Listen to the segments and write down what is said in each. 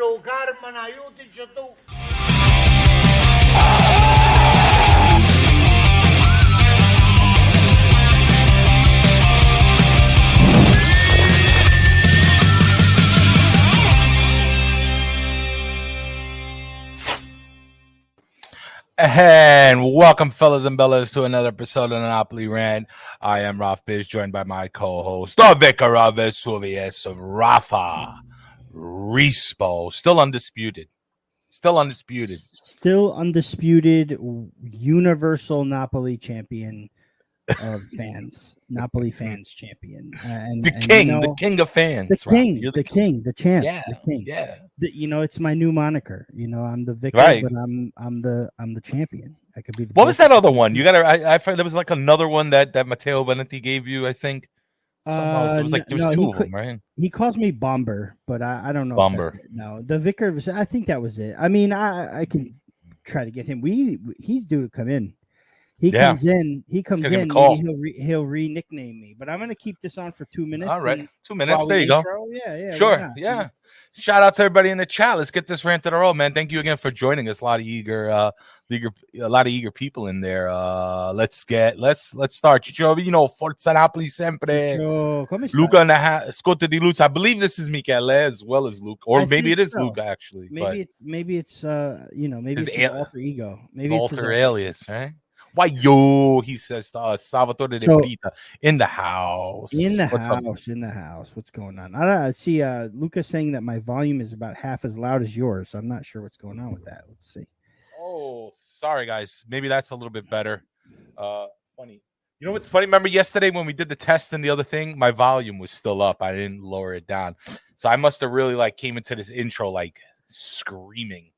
Povero Carmen, aiutici tu. And welcome, fellas and bellas, to another episode of the Napoli Rant. I am Raff, joined by my co-host, the Vicar of Vesuvius, Raffa. Respo, still undisputed, universal Napoli champion of fans, Napoli fans champion, the king of fans, the champ, yeah, the king. Yeah. It's my new moniker. I'm the vicar, right. But I'm the champion. I could be. What was that other one? You gotta. I found there was like another one that Matteo Benetti gave you. I think. Somehow it was like there was two of them, right? He calls me Bomber, but I don't know. Bomber. No, the vicar. I think that was it. I mean, I can try to get him. He's due to come in. He comes in. Maybe he'll re-nickname me. But I'm gonna keep this on for 2 minutes. All right, 2 minutes. There you go. Yeah. Sure. Yeah. Shout out to everybody in the chat. Let's get this rant to the roll, man. Thank you again for joining us. A lot of eager people in there. Let's start. Ciccio, Forza Napoli sempre. Luca Scotta di Luz. I believe this is Michele as well as Luca, or maybe it is Luca actually. Maybe it's his alter ego. Maybe it's alter alias, right? Why yo? He says to us, Salvatore De Brita in the house. In the house. What's going on? I see Luca saying that my volume is about half as loud as yours. I'm not sure what's going on with that. Let's see. Oh, sorry guys. Maybe that's a little bit better. Funny. You know what's funny? Remember yesterday when we did the test and the other thing, my volume was still up. I didn't lower it down. So I must have really came into this intro like screaming.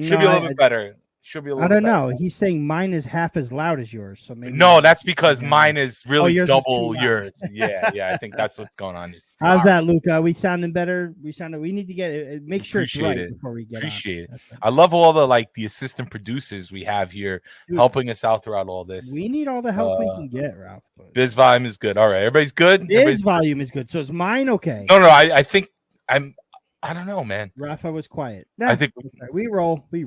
Should be a little bit better. I don't know. He's saying mine is half as loud as yours. So maybe that's because mine is really double yours. Yeah. I think that's what's going on. How's that, Luca? We sounding better? We need to get it. Make sure it's right before we get Appreciate it. I love all the assistant producers we have here helping us out throughout all this. We need all the help we can get, Ralph. Biz volume is good. All right, everybody's good. Biz volume is good. So is mine okay? No. I think I don't know, man. Rafa was quiet. I think we roll. Let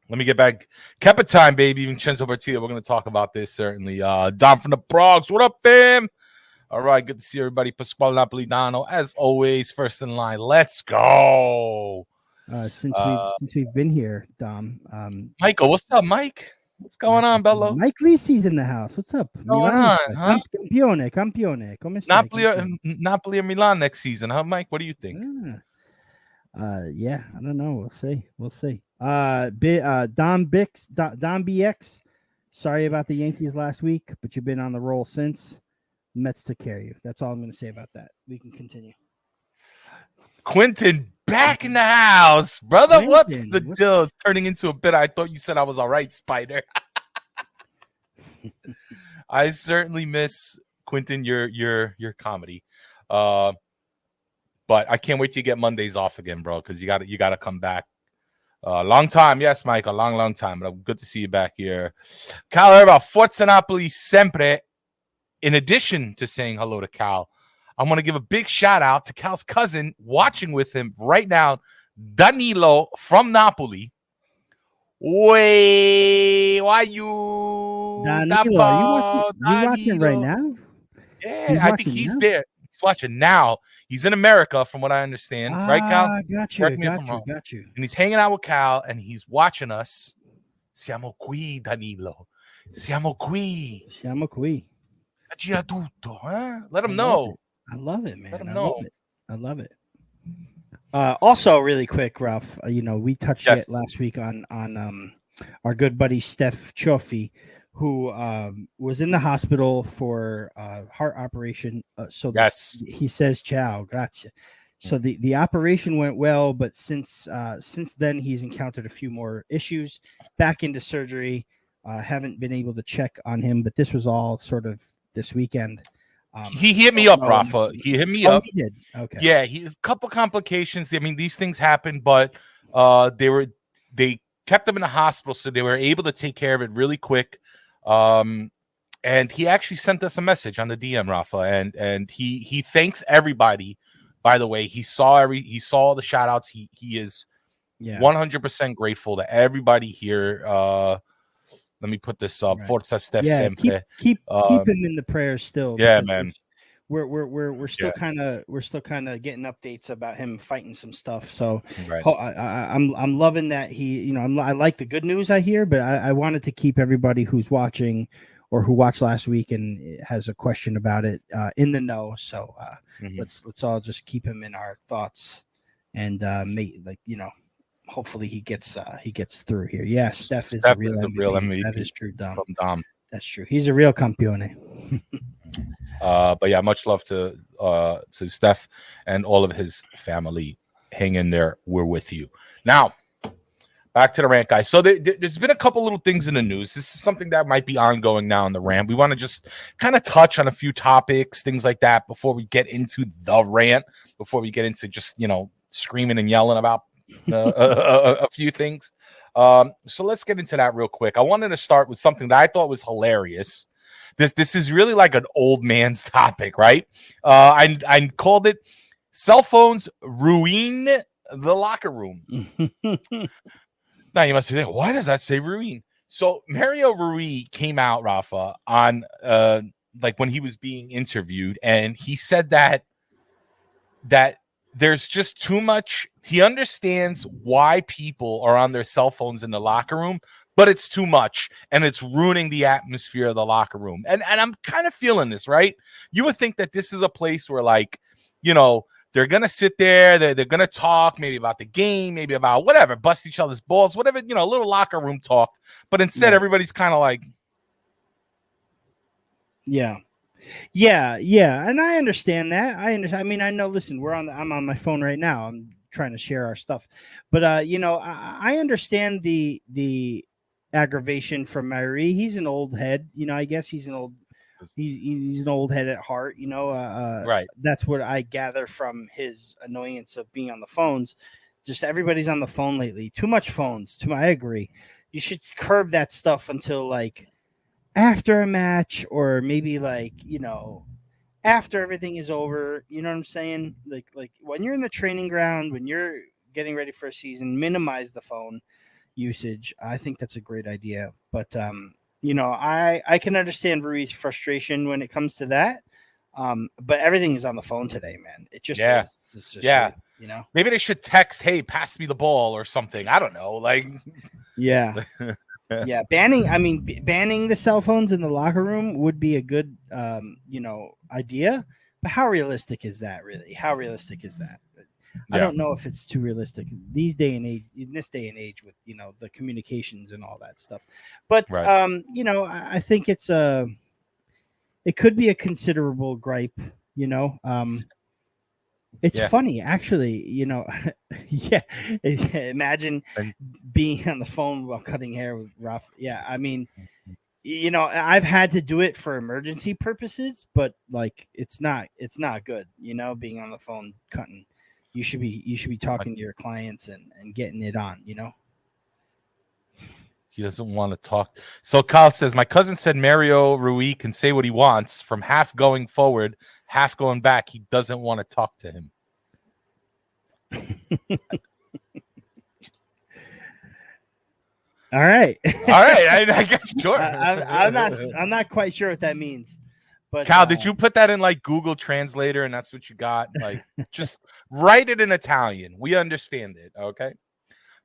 me get back. Kepa time, baby. Vincenzo Bertilla. We're going to talk about this, certainly. Don from the Bronx. What up, fam? All right. Good to see everybody. Pasquale Napolitano, as always, first in line. Let's go. Since we've been here, Dom. Michael, what's up, Mike? What's going on, Bello? Mike Lisi's in the house. What's up? What's going on, huh? Campione. Napoli or Milan next season, huh, Mike? What do you think? Yeah, I don't know. We'll see. Don BX. Sorry about the Yankees last week, but you've been on the roll since. Mets took care of you. That's all I'm going to say about that. We can continue. Quentin back in the house, brother. What's the deal? It's turning into a bit. I thought you said I was all right, Spider. I certainly miss Quentin your comedy, but I can't wait to get Mondays off again, bro. Because you got to come back. Long time, yes, Mike, a long time. But good to see you back here. Cal, about Forza Napoli sempre. In addition to saying hello to Cal, I want to give a big shout out to Cal's cousin watching with him right now, Danilo from Napoli. Wait, why you? Danilo, are you watching right now? Yeah, I think he's there. He's watching now. He's in America, from what I understand. Right, Cal? Got you. And he's hanging out with Cal, and he's watching us. Siamo qui, Danilo. Siamo qui. Tutto, huh? Let him know. I love it, man. Let him know. I love it. Also, really quick, Ralph. We touched it last week on our good buddy Steph Cioffi, who was in the hospital for heart operation. He says, "Ciao, grazie." So the operation went well, but since then he's encountered a few more issues. Back into surgery. Haven't been able to check on him, but this was all sort of this weekend. He hit me up, Raffa. He hit me up. He did. Okay. Yeah, he's a couple complications. I mean, these things happen, but they kept him in the hospital, so they were able to take care of it really quick. And he actually sent us a message on the DM, Rafa, and he thanks everybody by the way, he saw the shout outs. He is 100% grateful to everybody here. Let me put this up. Right. Forza Steph sempre. Keep him in the prayers still. Yeah, man. We're still kind of getting updates about him fighting some stuff. So right. I'm loving that he, I like the good news I hear, but I wanted to keep everybody who's watching or who watched last week and has a question about it in the know. So let's all just keep him in our thoughts and hopefully he gets through here. Yeah, Steph is the real MVP. That is true, Dom. From Dom. That's true. He's a real campione. But yeah, much love to Steph and all of his family. Hang in there. We're with you. Now, back to the rant, guys. So there's been a couple little things in the news. This is something that might be ongoing now in the rant. We want to just kind of touch on a few topics, things like that, before we get into the rant, before we get into just, screaming and yelling about a few things. So let's get into that real quick. I wanted to start with something that I thought was hilarious. This is really like an old man's topic, right? I called it "Cell Phones Ruin the Locker Room." Now you must be thinking, why does that say ruin? So Mario Rui came out, Raffa, on when he was being interviewed, and he said that there's just too much. He understands why people are on their cell phones in the locker room, but it's too much, and it's ruining the atmosphere of the locker room. And I'm kind of feeling this, right? You would think that this is a place where, they're going to sit there, they're going to talk maybe about the game, maybe about whatever, bust each other's balls, whatever, a little locker room talk. But instead, everybody's kind of like... Yeah. And I understand that. I mean, I know, listen, I'm on my phone right now. I'm trying to share our stuff. But, I understand the aggravation from Marie. He's an old head. I guess he's an old head at heart. Right. That's what I gather from his annoyance of being on the phones. Just everybody's on the phone lately. Too much phones. I agree. You should curb that stuff until after a match, or maybe after everything is over. You know what I'm saying? Like when you're in the training ground, when you're getting ready for a season, minimize the phone usage. I think that's a great idea. But I can understand Rui's frustration when it comes to that. But everything is on the phone today, man. It just is. It's just truth, Maybe they should text, "Hey, pass me the ball" or something. I don't know. Yeah. Yeah, banning the cell phones in the locker room would be a good, idea. But how realistic is that, really? How realistic is that? I don't know if it's too realistic in this day and age with, the communications and all that stuff. But, I think it could be a considerable gripe, It's funny, actually, yeah. Imagine being on the phone while cutting hair with Raff. Yeah, I mean, I've had to do it for emergency purposes, but it's not good, being on the phone cutting. You should be talking to your clients and getting it on, He doesn't want to talk. So Kyle says, my cousin said Mario Rui can say what he wants from half going forward, half going back. He doesn't want to talk to him. All right. I guess sure. I'm not quite sure what that means. But Cal, did you put that in Google Translator and that's what you got? Just write it in Italian. We understand it. Okay.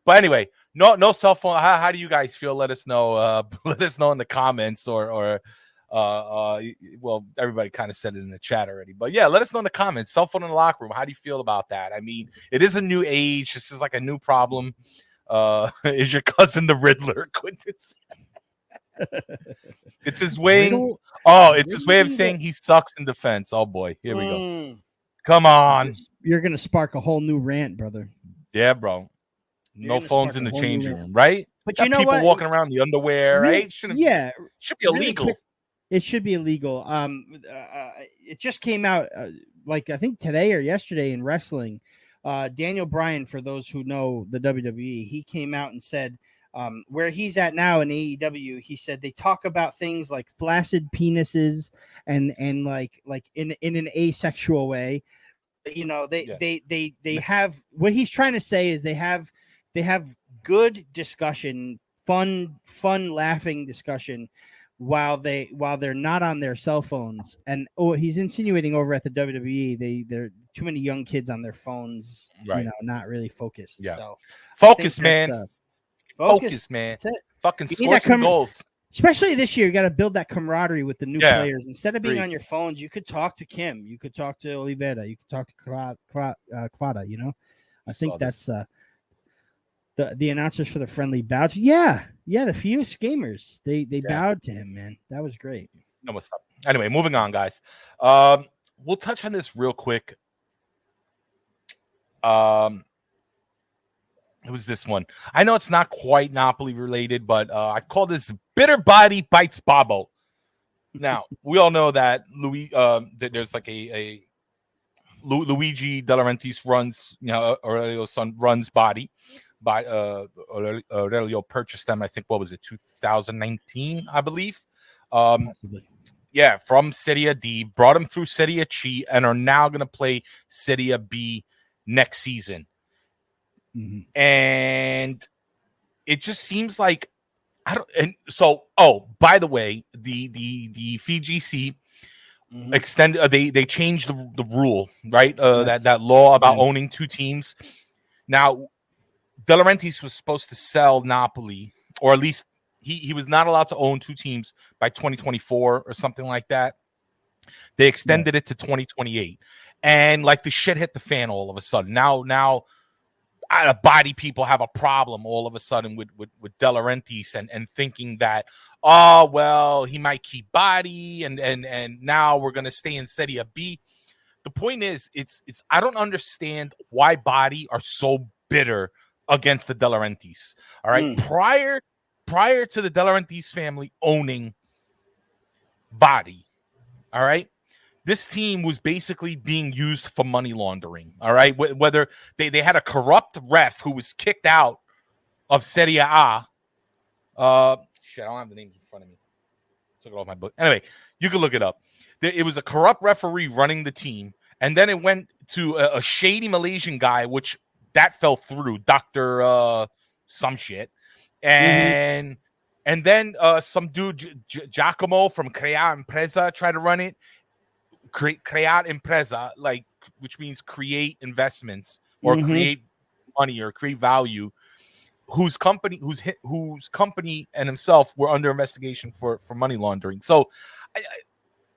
But anyway, no cell phone. How do you guys feel? Let us know. Let us know in the comments or well, everybody kind of said it in the chat already. But yeah, let us know in the comments. Cell phone in the locker room. How do you feel about that? I mean, it is a new age. This is a new problem. Is your cousin the Riddler? Quentin said. It's his way. It's his way of saying he sucks in defense. Oh boy, here we go. Come on, you're gonna spark a whole new rant, brother. Yeah, bro. No phones in the changing room, right? But you know people what? Walking around in the underwear, right? Should be illegal. Really it should be illegal. It just came out I think today or yesterday in wrestling. Daniel Bryan, for those who know the WWE, he came out and said where he's at now in AEW, he said they talk about things like flaccid penises and like in an asexual way. You know, they have what he's trying to say is they have good discussion, fun laughing discussion while they're not on their cell phones. And he's insinuating over at the WWE they're too many young kids on their phones, right? You know, not really focused. Yeah. So focus, man. Focus, man. Fucking score some goals. Especially this year, you got to build that camaraderie with the new players. Instead of being on your phones, you could talk to Kim, you could talk to Oliveira, you could talk to Kvara. You know, I think that's the announcers for the friendly bout. Yeah, the fewest gamers they bowed to him, man. That was great. No, what's up? Anyway, moving on, guys. We'll touch on this real quick. It was this one. I know it's not quite Napoli related, but I call this Bitter Body Bites Babbo. Now, we all know that that there's like a Luigi De Laurentiis runs, Aurelio's son runs Body. By Aurelio purchased them, I think, what was it, 2019, I believe. Possibly. Yeah, from Serie D, brought him through Serie C, and are now going to play Serie B next season. Mm-hmm. And it just seems like by the way, the FIGC extended they changed the rule, right? That law about owning two teams. Now, De Laurentiis was supposed to sell Napoli, or at least he was not allowed to own two teams by 2024 or something like that. They extended it to 2028, and like the shit hit the fan all of a sudden. Now Body people have a problem all of a sudden with De Laurentiis and thinking that, oh, well, he might keep Body and now we're going to stay in Serie B. The point is, it's I don't understand why Body are so bitter against the De Laurentiis. All right. Prior to the De Laurentiis family owning Body, all right, this team was basically being used for money laundering, all right? Whether they had a corrupt ref who was kicked out of Serie A. I don't have the names in front of me. Took it off my book. Anyway, you can look it up. It was a corrupt referee running the team, and then it went to a shady Malaysian guy, which that fell through, Dr. Some shit. And then some dude, Giacomo from Crea Impresa, tried to run it. Create Impresa, like, which means create investments or create money or create value, whose company and himself were under investigation for money laundering. So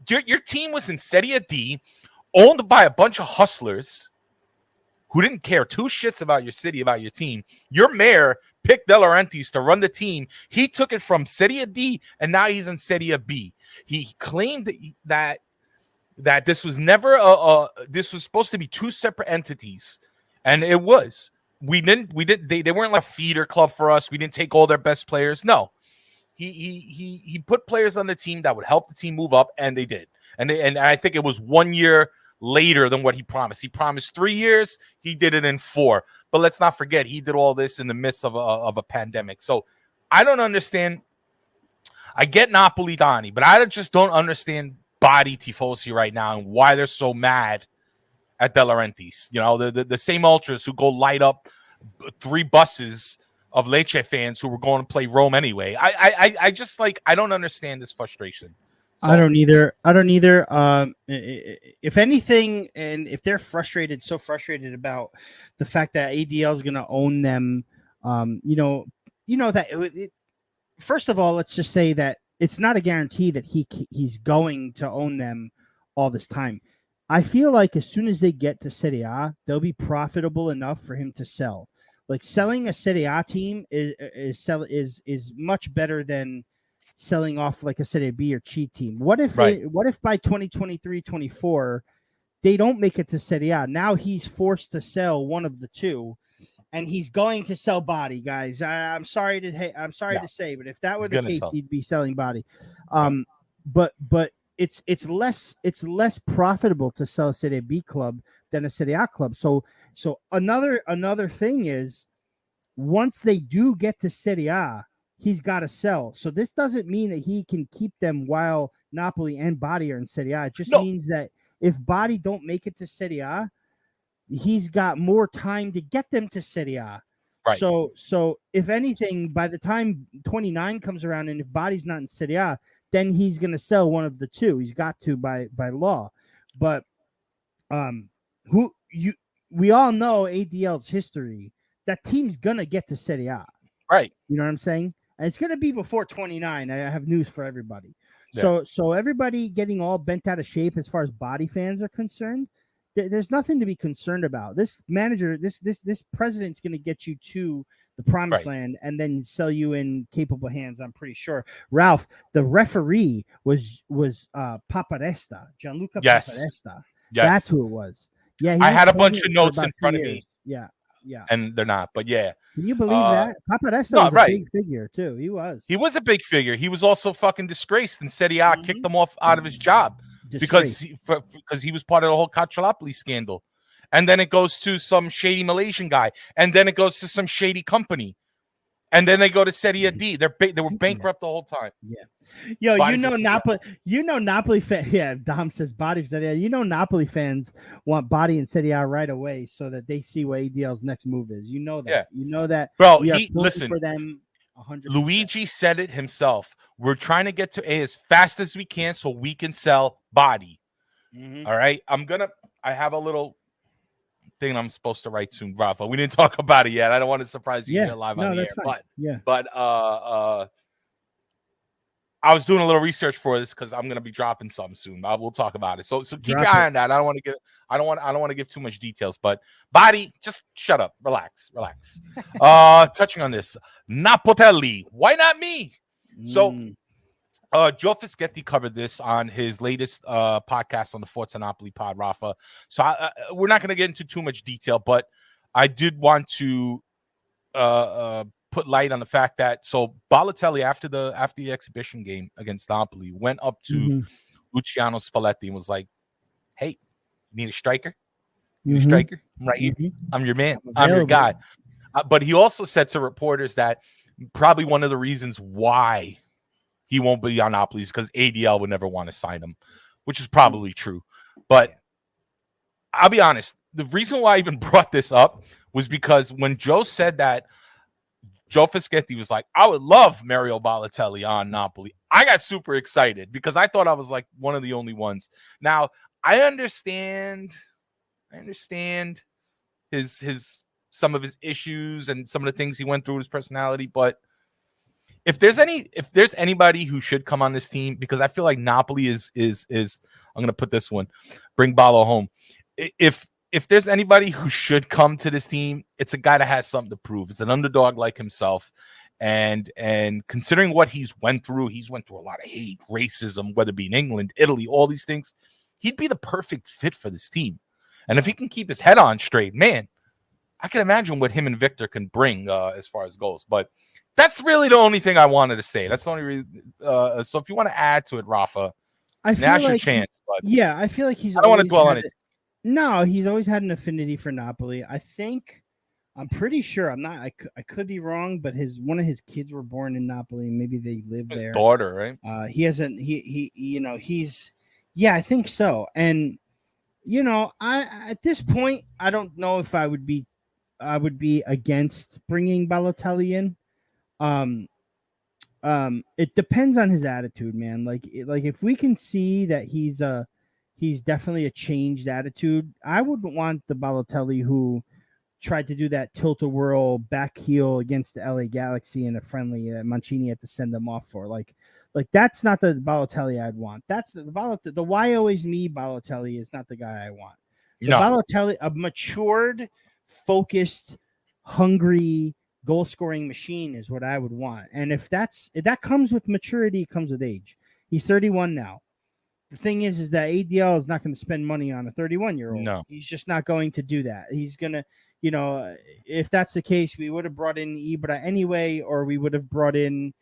your team was in Serie D, owned by a bunch of hustlers who didn't care two shits about your city, about your team. Your mayor picked De Laurentiis to run the team. He took it from Serie D, and now he's in Serie B. He claimed that this was never this was supposed to be two separate entities, and it was. They weren't like a feeder club for us. We didn't take all their best players. No, he put players on the team that would help the team move up, and they did. And I think it was 1 year later than what he promised. He promised 3 years. He did it in 4. But let's not forget, he did all this in the midst of a pandemic. So I don't understand. I get Napoli Donnie, but I just don't understand Body tifosi right now and why they're so mad at De Laurentiis. You know, the same ultras who go light up 3 buses of Lecce fans who were going to play Rome anyway. I just I don't understand this frustration. So, I don't either. If anything, and if they're so frustrated about the fact that ADL is going to own them, first of all, let's just say that it's not a guarantee that he's going to own them all this time. I feel like as soon as they get to Serie A, they'll be profitable enough for him to sell. Like, selling a Serie A team is much better than selling off like a Serie B or cheat team. What if by 2023-24 they don't make it to Serie A? Now he's forced to sell one of the two. And he's going to sell Body, guys. I'm sorry to say, but if that were the case, he'd be selling Body. But it's less profitable to sell a Serie B club than a Serie A club. So another thing is, once they do get to Serie A, he's got to sell. So this doesn't mean that he can keep them while Napoli and Body are in Serie A. It just means that if Body don't make it to Serie A, he's got more time to get them to Serie A. Right. So if anything, by the time 29 comes around, and if Body's not in Serie A, then he's going to sell one of the two. He's got to by law. But we all know ADL's history. That team's going to get to Serie A. Right. You know what I'm saying? And it's going to be before 29. I have news for everybody. Yeah. So everybody getting all bent out of shape as far as Body fans are concerned, there's nothing to be concerned about. This manager, this president's going to get you to the promised land and then sell you in capable hands, I'm pretty sure. Ralph, the referee was Paparesta, Gianluca Paparesta. Yes. That's who it was. Yeah, I had a bunch of notes in front of me. Yeah. And they're not, but yeah. Can you believe that? Paparesta was a big figure too. He was a big figure. He was also fucking disgraced, and Serie A kicked him off out of his job because he was part of the whole Calciopoli scandal. And then it goes to some shady Malaysian guy, and then it goes to some shady company, and then they go to Serie D. They were bankrupt the whole time. Yeah. Yo, Napoli fans. Yeah, Dom says Body for Serie A. You know, Napoli fans want Body in Serie A right away so that they see what ADL's next move is. You know that. Yeah. You know that. Bro, listen for them. 100%. Luigi said it himself. We're trying to get to A as fast as we can so we can sell Body. Mm-hmm. All right. I have a little thing I'm supposed to write soon, Raffa. We didn't talk about it yet. I don't want to surprise you here live on the air. Fine. But I was doing a little research for this because I'm gonna be dropping something soon. We'll talk about it. So keep your eye on that. I don't want to give too much details, but Body, just shut up, relax. Touching on this, Napoli, why not me? So Joe Fischetti covered this on his latest podcast on the Forza Napoli pod, Raffa. So we're not going to get into too much detail, but I did want to put light on the fact that Balotelli after the exhibition game against Napoli went up to Luciano Spalletti and was like, "Hey, you need a striker? You need a striker? I'm right here. I'm your man. I'm your guy." But he also said to reporters that probably one of the reasons why he won't be on Napoli is because ADL would never want to sign him, which is probably true. But I'll be honest, the reason why I even brought this up was because when Joe said that, Joe Fischetti was like, I would love Mario Balotelli on Napoli. I got super excited because I thought I was like one of the only ones. Now, I understand his some of his issues and some of the things he went through with his personality, but if there's anybody who should come on this team, because I feel like Napoli is I'm gonna put this one, bring Balo home. If there's anybody who should come to this team, it's a guy that has something to prove. It's an underdog like himself. And considering what he's went through a lot of hate, racism, whether it be in England, Italy, all these things, he'd be the perfect fit for this team. And if he can keep his head on straight, man, I can imagine what him and Victor can bring as far as goals. But that's really the only thing I wanted to say. That's the only reason. So if you want to add to it, Raffa, now's your chance. But yeah, I feel like I don't want to dwell on it. No, he's always had an affinity for Napoli. I'm pretty sure. I could be wrong, but one of his kids were born in Napoli. Maybe they live there. His daughter, right? He hasn't. Yeah, I think so. And I at this point, I don't know if I would be against bringing Balotelli in. It depends on his attitude, man. Like if we can see that he's definitely a changed attitude, I wouldn't want the Balotelli who tried to do that tilt-a-whirl back heel against the LA Galaxy in a friendly that Mancini had to send them off for. Like that's not the Balotelli I'd want. That's the why always me Balotelli is not the guy I want. Balotelli, a matured, focused, hungry, goal-scoring machine is what I would want. And if that comes with maturity, it comes with age. He's 31 now. The thing is that ADL is not going to spend money on a 31-year-old. No. He's just not going to do that. He's going to, if that's the case, we would have brought in Ibra anyway, or we would have brought in,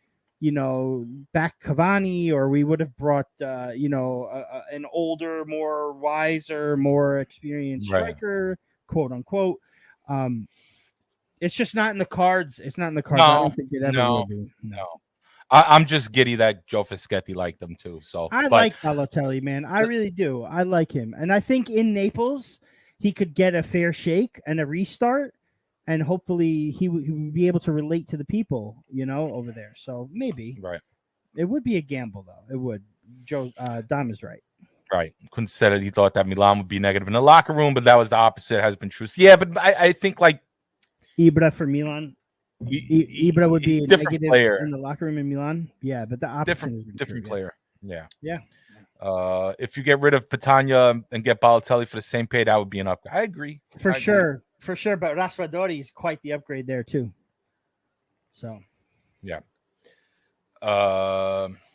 back Cavani, or we would have brought, an older, more wiser, more experienced striker, quote unquote. It's just not in the cards. It's not in the cards. I don't think it ever will be. No. I'm just giddy that Joe Fischetti liked them too. So like Balotelli, man. I really do. I like him, and I think in Naples he could get a fair shake and a restart, and hopefully he would be able to relate to the people, over there. So maybe it would be a gamble, though. It would. Joe Dom is right. Right. Quinn said it. He thought that Milan would be negative in the locker room, but that was the opposite. It has been true. So, yeah, but I think like Ibra for Milan. Ibra would be a negative player in the locker room in Milan. Yeah, but the opposite different player. Yeah. Yeah. If you get rid of Patania and get Balotelli for the same pay, that would be an upgrade. I agree. For sure. But Raspadori is quite the upgrade there too. So, yeah.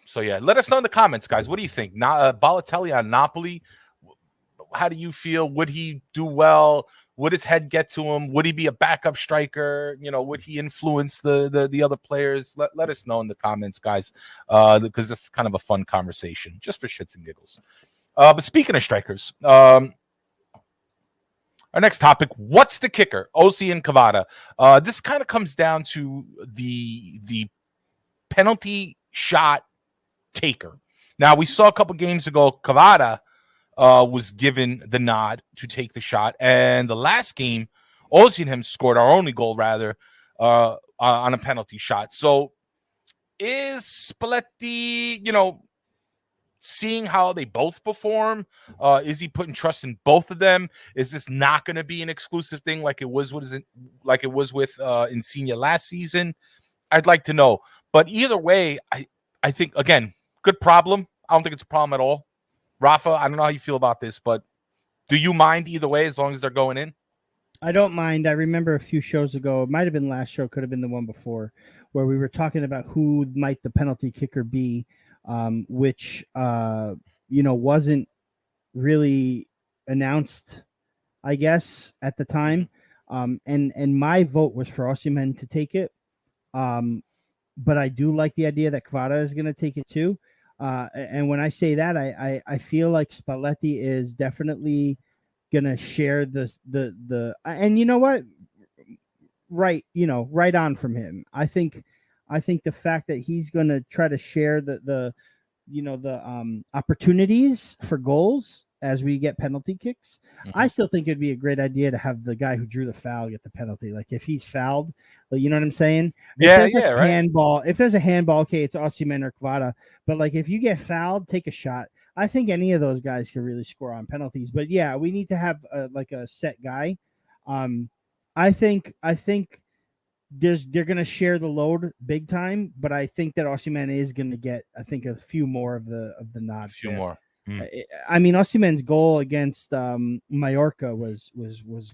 So yeah, let us know in the comments, guys. What do you think? Balotelli on Napoli. How do you feel? Would he do well? Would his head get to him? Would he be a backup striker? Would he influence the other players? Let us know in the comments, guys, because it's kind of a fun conversation, just for shits and giggles. But speaking of strikers, our next topic: what's the kicker? Osi and Kvara. This kind of comes down to the penalty shot taker. Now, we saw a couple games ago, Kvara was given the nod to take the shot, and the last game, Osimhen scored our only goal, rather, on a penalty shot. So, is Spalletti, seeing how they both perform? Is he putting trust in both of them? Is this not going to be an exclusive thing like it was with Insigne last season? I'd like to know. But either way, I think, again, good problem. I don't think it's a problem at all. Raffa, I don't know how you feel about this, but do you mind either way as long as they're going in? I don't mind. I remember a few shows ago, it might have been last show, could have been the one before, where we were talking about who might the penalty kicker be, which, wasn't really announced, I guess, at the time. And my vote was for Osimhen to take it. But I do like the idea that Kvara is going to take it too. And when I say that, I feel like Spalletti is definitely going to share the and you know what? Right on from him. I think the fact that he's going to try to share the opportunities for goals as we get penalty kicks. Mm-hmm. I still think it'd be a great idea to have the guy who drew the foul get the penalty. Like if he's fouled, you know what I'm saying? Right. Handball. If there's a handball, okay, it's Osimhen or Kvara. But like if you get fouled, take a shot. I think any of those guys can really score on penalties. But yeah, we need to have a set guy. I think they're going to share the load big time. But I think that Osimhen is going to get a few more of the nods. A few more. I mean, Osimhen's goal against Mallorca was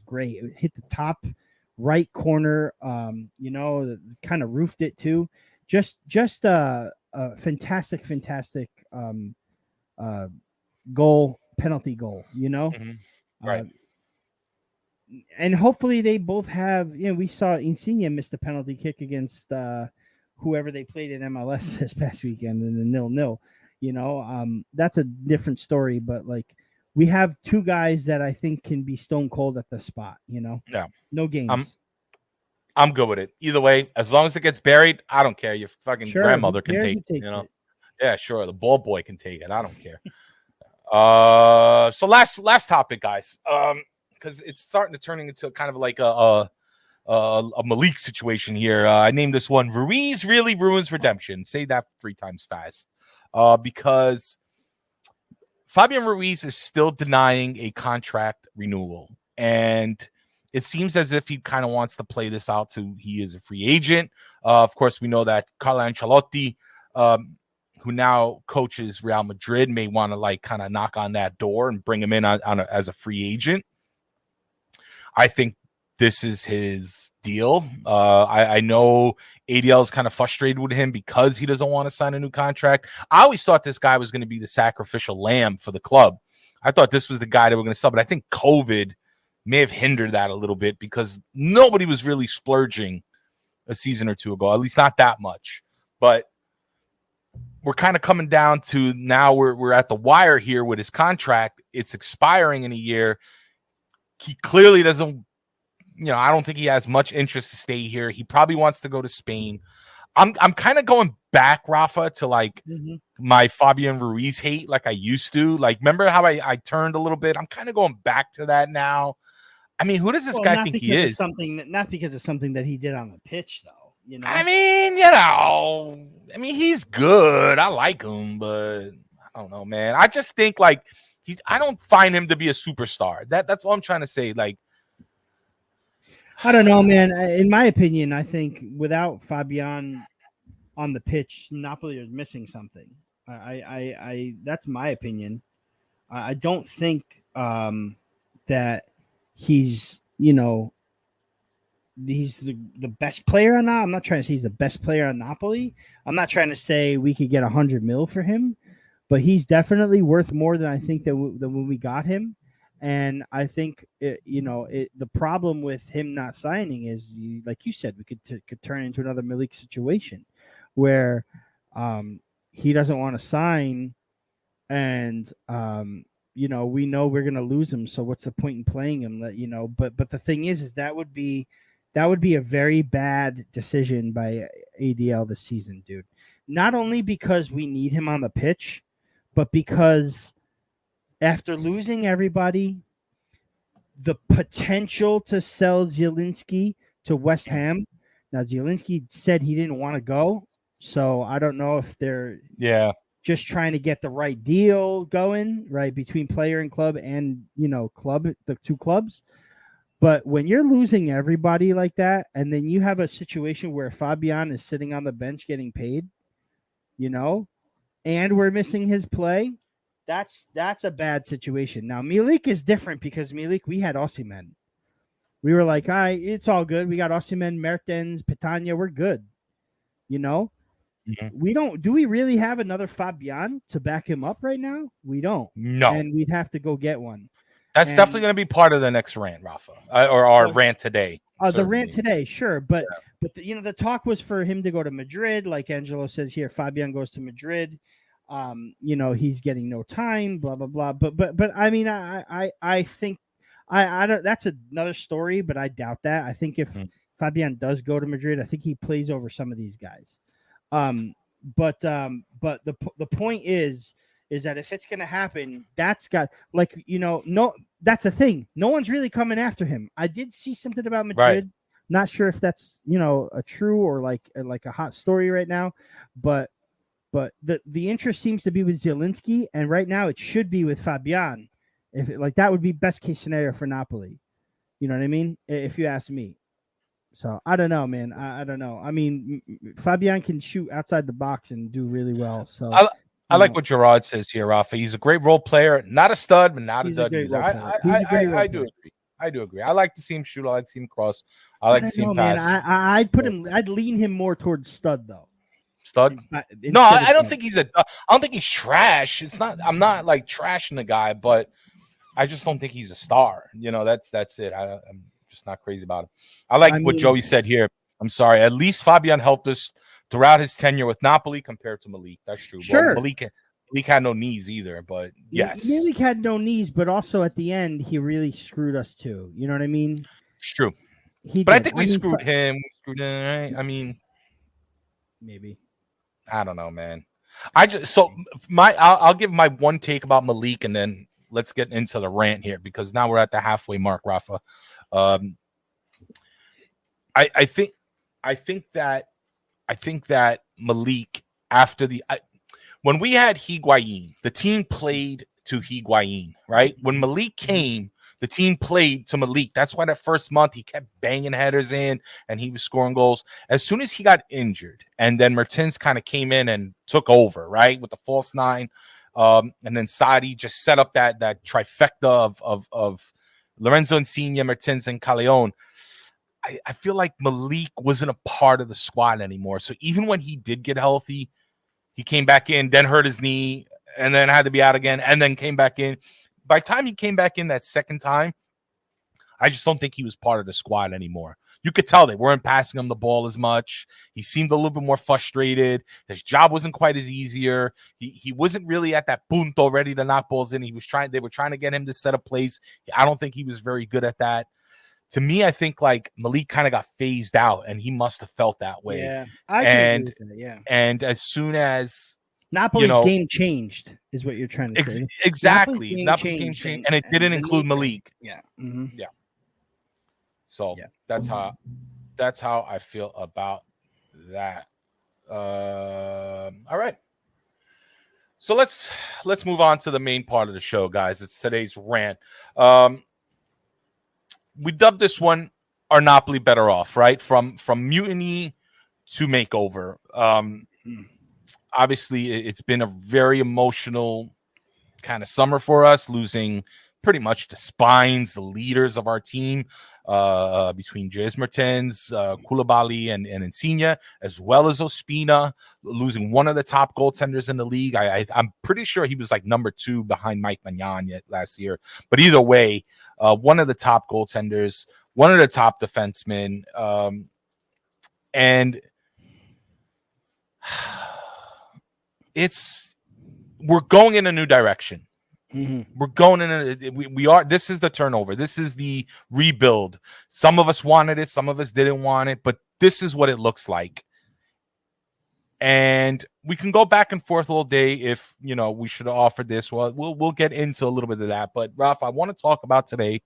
great. It hit the top right corner. Kind of roofed it too. Just a fantastic penalty goal. Mm-hmm. Right. And hopefully they both have. We saw Insigne missed a penalty kick against whoever they played in MLS this past weekend in the 0-0. That's a different story, but like we have two guys that I think can be stone cold at the spot, Yeah. No games. I'm good with it. Either way, as long as it gets buried, I don't care. Your fucking grandmother can take it, it. Yeah, sure. The ball boy can take it. I don't care. So last topic, guys. Because it's starting to turn into kind of like a Malik situation here. I named this one Ruiz really ruins redemption. Say that 3 times fast. Because Fabian Ruiz is still denying a contract renewal. And it seems as if he kind of wants to play this out to he is a free agent. Of course, we know that Carlo Ancelotti, who now coaches Real Madrid, may want to kind of knock on that door and bring him in as a free agent. I think this is his deal. I know ADL is kind of frustrated with him because he doesn't want to sign a new contract. I always thought this guy was going to be the sacrificial lamb for the club. I thought this was the guy that we're going to sell, but I think COVID may have hindered that a little bit because nobody was really splurging a season or two ago, at least not that much. But we're kind of coming down to now we're at the wire here with his contract. It's expiring in a year. He clearly doesn't, I don't think he has much interest to stay here. He probably wants to go to Spain. I'm kind of going back, Raffa, to like my Fabian Ruiz hate like I used to. Like, remember how I turned a little bit? I'm kind of going back to that now. I mean, who does this guy think he is? Not because it's something that he did on the pitch, though. You know, I mean, he's good. I like him, but I don't know, man. I just think like I don't find him to be a superstar. That's all I'm trying to say. Like, I don't know, man. In my opinion, I think without Fabian on the pitch, Napoli is missing something. I that's my opinion. I don't think that he's, he's the best player on that. I'm not trying to say he's the best player on Napoli. I'm not trying to say we could get 100 mil for him, but he's definitely worth more than I think than when we got him. And I think the problem with him not signing is, like you said, we could turn into another Milik situation where he doesn't want to sign, and we know we're gonna lose him. So what's the point in playing him? But the thing is that would be a very bad decision by ADL this season, dude. Not only because we need him on the pitch, but because after losing everybody, the potential to sell Zielinski to West Ham. Now, Zielinski said he didn't want to go, so I don't know if they're just trying to get the right deal going, right, between player and club and, the two clubs. But when you're losing everybody like that, and then you have a situation where Fabian is sitting on the bench getting paid, and we're missing his play, that's a bad situation. Now, Milik is different because Milik, we had Osimhen. We were like, it's all good. We got Osimhen, Mertens, Petagna. We're good. We don't. Do we really have another Fabian to back him up right now? We don't. No. And we'd have to go get one. That's definitely going to be part of the next rant, Raffa, or our rant today. The rant today, sure. But the talk was for him to go to Madrid. Like Angelo says here, Fabian goes to Madrid. He's getting no time, blah blah blah. But I mean, I think I don't. That's another story, but I doubt that. I think if Fabian does go to Madrid, I think he plays over some of these guys. But the point is that if it's gonna happen, that's got no. That's the thing. No one's really coming after him. I did see something about Madrid. Right. Not sure if that's a true or like a hot story right now, but the interest seems to be with Zielinski, and right now it should be with Fabian. That would be best case scenario for Napoli. You know what I mean? If you ask me. So I don't know, man. I don't know. I mean, Fabian can shoot outside the box and do really well. So I like what Gerard says here, Rafa. He's a great role player, not a stud, but not a dud either. I do agree. I do agree. I like to see him shoot. I like to see him cross. I like to see him pass. I'd put him. I'd lean him more towards stud though. Stud? No, I don't think he's I don't think he's trash. It's not. I'm not like trashing the guy, but I just don't think he's a star. That's it. I'm just not crazy about him. I like what Joey said here. I'm sorry. At least Fabian helped us throughout his tenure with Napoli compared to Malik. That's true. Sure. Well, Malik had no knees either, but yes. Malik had no knees, but also at the end, he really screwed us too. You know what I mean? It's true. I think we screwed him. We screwed him, right? I mean, maybe. I don't know, man. I'll give my one take about Malik, and then let's get into the rant here because now we're at the halfway mark, Rafa. I think that Malik, after when we had Higuain, the team played to Higuain, right? When Malik came, the team played to Malik. That's why that first month he kept banging headers in and he was scoring goals. As soon as he got injured, and then Mertens kind of came in and took over, right, with the false nine, and then Sadi just set up that trifecta of Lorenzo Insigne, Mertens, and Callejon. I feel like Malik wasn't a part of the squad anymore. So even when he did get healthy, he came back in, then hurt his knee, and then had to be out again, and then came back in. By the time he came back in that second time, I just don't think he was part of the squad anymore. You could tell they weren't passing him the ball as much. He seemed a little bit more frustrated. His job wasn't quite as easier. He wasn't really at that punto ready to knock balls in. They were trying to get him to set a place. I don't think he was very good at that. to me, I think like Malik kind of got phased out, and he must have felt that way. Yeah, I can agree with that, yeah. And as soon as Napoli's game changed, is what you're trying to say. Exactly, Napoli's game changed, and it didn't include Malik. Yeah, yeah. So that's how I feel about that. All right. So let's move on to the main part of the show, guys. It's today's rant. We dubbed this one "Are Napoli Better Off?" Right, from Mutiny to Makeover. Obviously, it's been a very emotional kind of summer for us, losing pretty much the spines, the leaders of our team, between Dries Mertens, Koulibaly, and Insigne, as well as Ospina, losing one of the top goaltenders in the league. I'm pretty sure he was like number 2 behind Mike Magnan yet last year. But either way, one of the top goaltenders, one of the top defensemen, and we're going in a new direction. We're going in this is the turnover. This is the rebuild. Some of us wanted it, some of us didn't want it, but this is what it looks like. And we can go back and forth all day if we should have offered this. Well, we'll get into a little bit of that. But Raff, I want to talk about today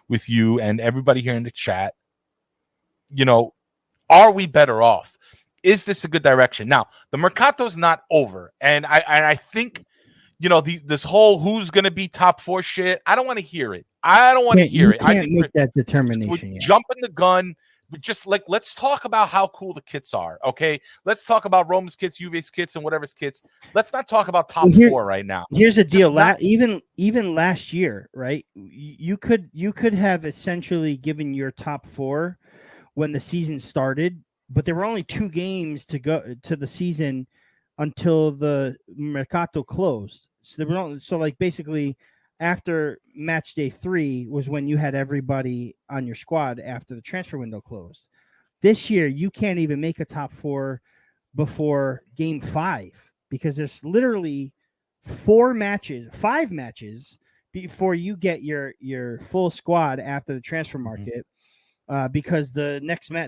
with you and everybody here in the chat. Are we better off? Is this a good direction? Now, the Mercato's not over, and I think this whole who's going to be top 4 shit, I don't want to hear it. I don't want to hear it. I can't make that determination. We're jumping the gun. Just like, let's talk about how cool the kits are, okay? Let's talk about Rome's kits, Juve's kits, and whatever's kits. Let's not talk about top 4 right now. Here's the deal. Even last year, right? You could have essentially given your top 4 when the season started, but there were only 2 games to go to the season until the Mercato closed. So like basically after match day 3 was when you had everybody on your squad after the transfer window closed. This year, you can't even make a top 4 before game 5 because there's literally 5 matches before you get your full squad after the transfer market. Because the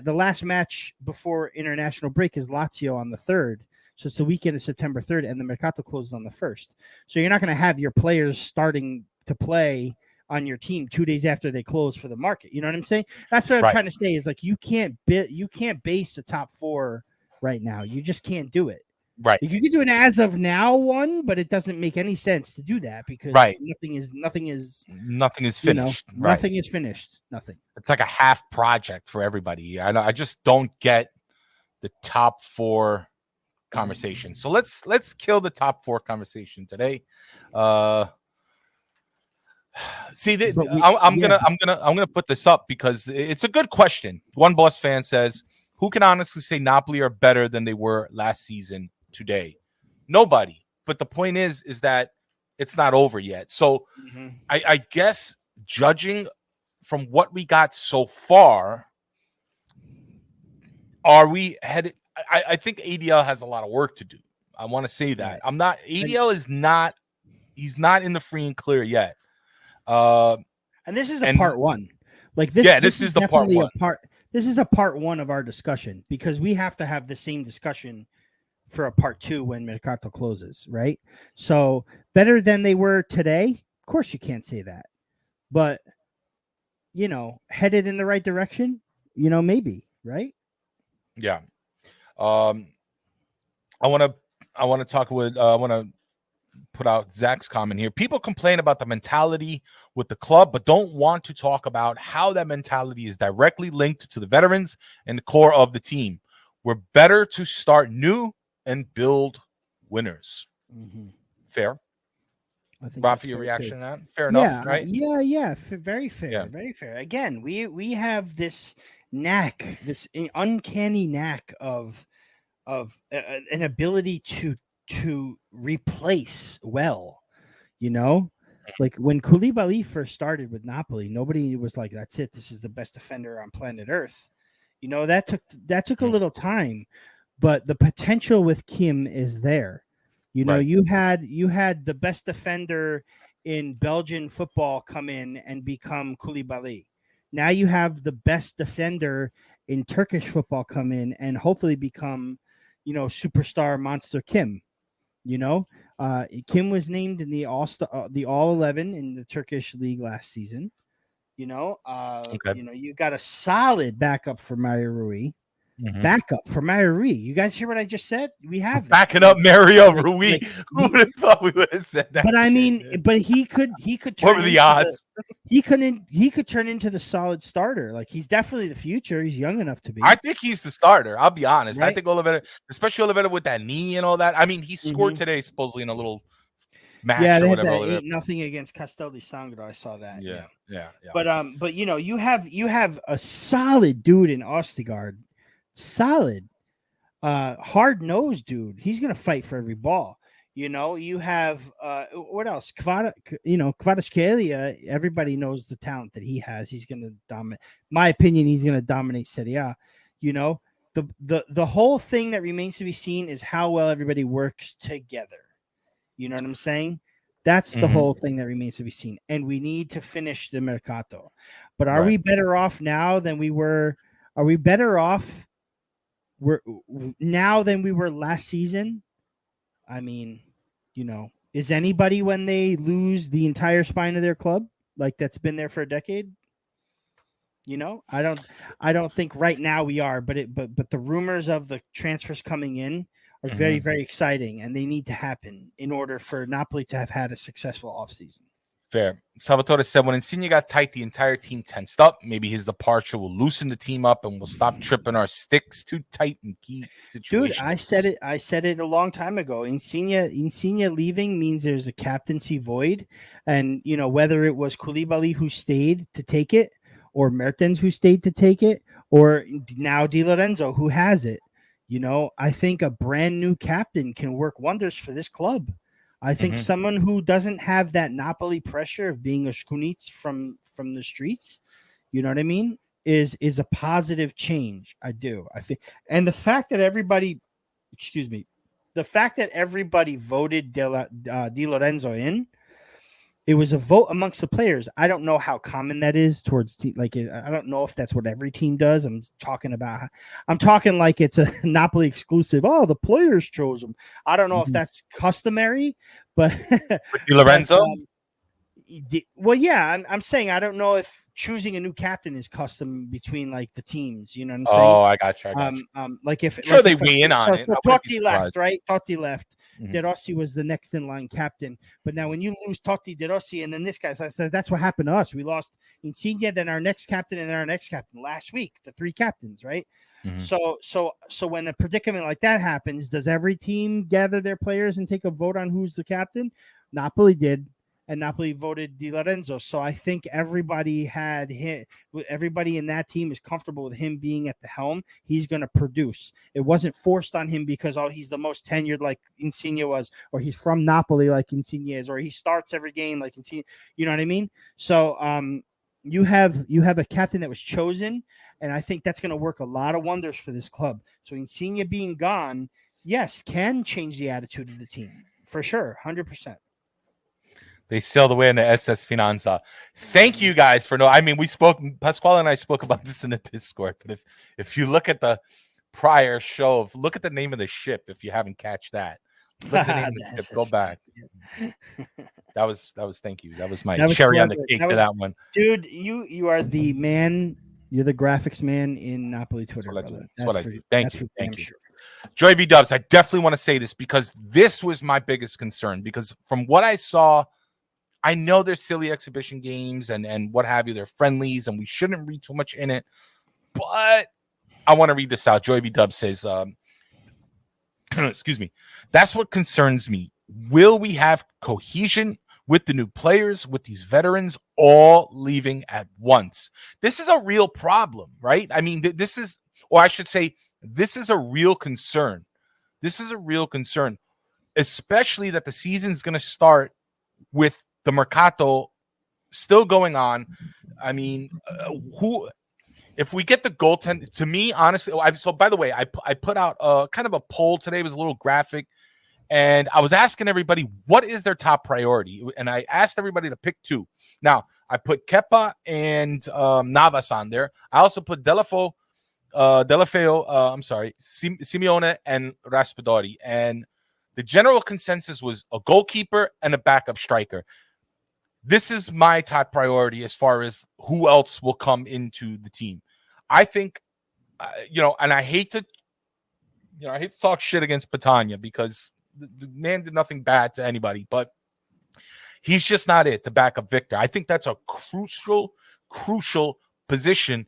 last match before international break is Lazio on the 3rd. So it's the weekend of September 3rd, and the Mercato closes on the 1st. So you're not going to have your players starting to play on your team 2 days after they close for the market. You know what I'm saying? That's what I'm trying to say is like you can't base a top 4 right now. You just can't do it. Right. You can do an as of now one, but it doesn't make any sense to do that because nothing is finished. Nothing is finished. Nothing. It's like a half project for everybody. I just don't get the top 4 conversation. So let's kill the top 4 conversation today. I'm gonna put this up because it's a good question. One Boss fan says, who can honestly say Napoli are better than they were last season today? Nobody. But the point is that it's not over yet. So I guess judging from what we got so far, are we headed? I think ADL has a lot of work to do. I want to say that. ADL is not, he's not in the free and clear yet. And this is part 1. Like this. Yeah, this is the part 1. This is a part 1 of our discussion because we have to have the same discussion for a part 2 when Mercato closes, right? So better than they were today? Of course you can't say that. But, headed in the right direction? Maybe, right? Yeah. I want to put out Zach's comment here. People complain about the mentality with the club, but don't want to talk about how that mentality is directly linked to the veterans and the core of the team. We're better to start new and build winners. Fair. Raffa, your reaction to that? Fair enough, right? Yeah. Very fair. Yeah. Very fair. Again, we have this knack, this uncanny knack of an ability to replace well, like when Koulibaly first started with Napoli, nobody was like, that's it, this is the best defender on planet Earth. That took a little time, but the potential with Kim is there. You had the best defender in Belgian football come in and become Koulibaly. Now you have the best defender in Turkish football come in and hopefully become, superstar monster Kim. Kim was named in the All 11 in the Turkish league last season. Okay. You got a solid backup for Mario Rui. Mhm. Backup for Mario Rui. You guys hear what I just said? We have that. Backing up Mario Rui. Who would have thought we would have said that? But I mean, but he could turn What were the odds? He could turn into the solid starter. Like, he's definitely the future. He's young enough to be. I think he's the starter. I'll be honest. Right? I think Oliveira, especially Oliveira with that knee and all that. I mean, he scored today supposedly in a little match they or had whatever. that nothing against Castel di Sangro. I saw that. Yeah. But you have a solid dude in Ostigard. Solid. Hard nosed dude. He's gonna fight for every ball. You have what else? Kvaratskhelia. Everybody knows the talent that he has. He's gonna dominate. My opinion, he's gonna dominate Serie A. The whole thing that remains to be seen is how well everybody works together. You know what I'm saying? That's the whole thing that remains to be seen. And we need to finish the Mercato. But are we better off now than we were? Are we better off now than we were last season? I mean, is anybody, when they lose the entire spine of their club, like that's been there for a decade? I don't think right now we are, but the rumors of the transfers coming in are very, very exciting, and they need to happen in order for Napoli to have had a successful offseason. Fair. Salvatore said when Insigne got tight, the entire team tensed up. Maybe his departure will loosen the team up and we'll stop tripping our sticks too tight in key situations. Dude, I said it a long time ago. Insigne leaving means there's a captaincy void. And, whether it was Koulibaly who stayed to take it, or Mertens who stayed to take it, or now Di Lorenzo who has it, I think a brand new captain can work wonders for this club. I think someone who doesn't have that Napoli pressure of being a Skunitz from the streets, you know what I mean, is a positive change. I do. I think, and the fact that everybody voted Di Lorenzo in, it was a vote amongst the players. I don't know how common that is towards I don't know if that's what every team does. I'm talking like it's a Napoli exclusive. Oh, the players chose him. I don't know if that's customary, but Di Lorenzo. Well, yeah, I'm saying I don't know if choosing a new captain is custom between like the teams. You know what I'm saying? Oh, I got you. Like if sure, they weigh in on it. Totti left, right? Totti left. De Rossi was the next in line captain. But now when you lose Totti, De Rossi, and then this guy, that's what happened to us. We lost Insigne, then our next captain, and then our next captain last week. The three captains, right? So when a predicament like that happens, does every team gather their players and take a vote on who's the captain? Napoli did. And Napoli voted Di Lorenzo. So I think everybody in that team is comfortable with him being at the helm. He's going to produce. It wasn't forced on him because he's the most tenured like Insigne was, or he's from Napoli like Insigne is, or he starts every game like Insigne. You know what I mean? So you have a captain that was chosen, and I think that's going to work a lot of wonders for this club. So Insigne being gone, yes, can change the attitude of the team for sure, 100%. They sailed away in the SS Finanza. Thank you guys for Pasquale and I spoke about this in the Discord, but if you look at the prior show, look at the name of the ship if you haven't catch that. Look at the name of the ship. Go back. That was thank you. That was my cherry on the cake to that one. Dude, you are the man. You're the graphics man in Napoli Twitter, brother. That's what I do. Thank you. Sure. Joy V Dubs, I definitely want to say this because this was my biggest concern, because from what I saw, I know there's silly exhibition games and what have you. They're friendlies, and we shouldn't read too much in it. But I want to read this out. Joy V Dub says, excuse me, that's what concerns me. Will we have cohesion with the new players, with these veterans all leaving at once? This is a real problem, right? I mean, this is a real concern. This is a real concern, especially that the season's going to start with the Mercato still going on. I mean, if we get the goaltender, to me, honestly, so by the way, I put out kind of a poll today. It was a little graphic, and I was asking everybody, what is their top priority? And I asked everybody to pick two. Now, I put Kepa and Navas on there. I also put Simeone and Raspadori. And the general consensus was a goalkeeper and a backup striker. This is my top priority as far as who else will come into the team. I think, and I hate to talk shit against Patania because the man did nothing bad to anybody, but he's just not it to back up Victor. I think that's a crucial position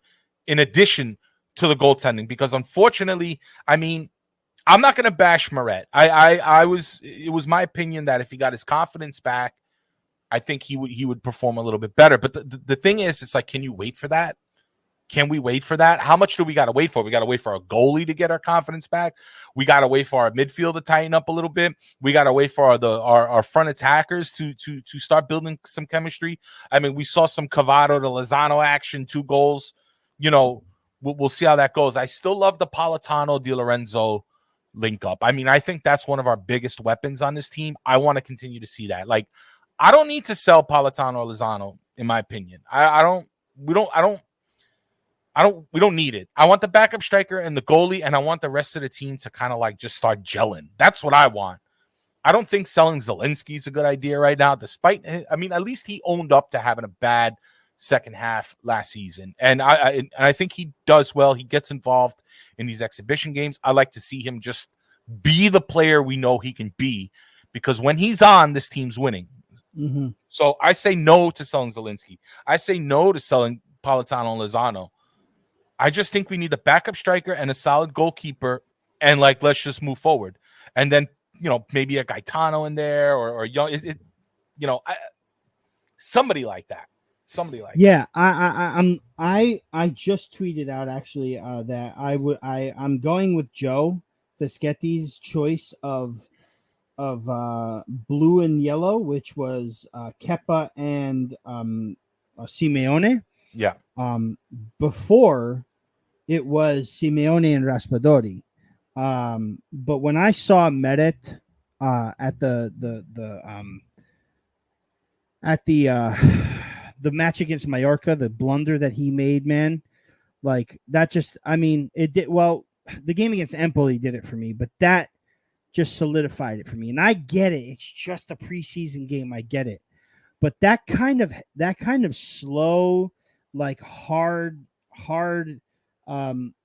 in addition to the goaltending, because unfortunately, I mean, I'm not going to bash Meret. It was my opinion that if he got his confidence back, I think he would perform a little bit better. But the thing is, it's like, can you wait for that? Can we wait for that? How much do we got to wait for? We got to wait for a goalie to get our confidence back. We got to wait for our midfield to tighten up a little bit. We got to wait for our front attackers to start building some chemistry. I mean, we saw some Cavato to Lozano action, 2 goals. We'll see how that goes. I still love the Politano Di Lorenzo link up. I mean, I think that's one of our biggest weapons on this team. I want to continue to see that. Like, I don't need to sell Politano or Lozano, in my opinion. We don't need it. I want the backup striker and the goalie, and I want the rest of the team to kind of like just start gelling. That's what I want. I don't think selling Zielinski is a good idea right now, despite, I mean, at least he owned up to having a bad second half last season. And I think he does well. He gets involved in these exhibition games. I like to see him just be the player we know he can be, because when he's on, this team's winning. Mm-hmm. So I say no to selling Zielinski. I say no to selling Politano and Lozano. I just think we need a backup striker and a solid goalkeeper, and like, let's just move forward. And then, maybe a Gaetano in there or young, somebody like that. Yeah, I just tweeted out actually that I'm going with Joe Fischetti's choice of blue and yellow, which was Kepa and Simeone. Yeah. Before it was Simeone and Raspadori. But when I saw Meret at the match against Mallorca, the blunder that he made, man, like that just, I mean, it did well. The game against Empoli did it for me, but that just solidified it for me. And I get it. It's just a preseason game. I get it. But that kind of slow, like hard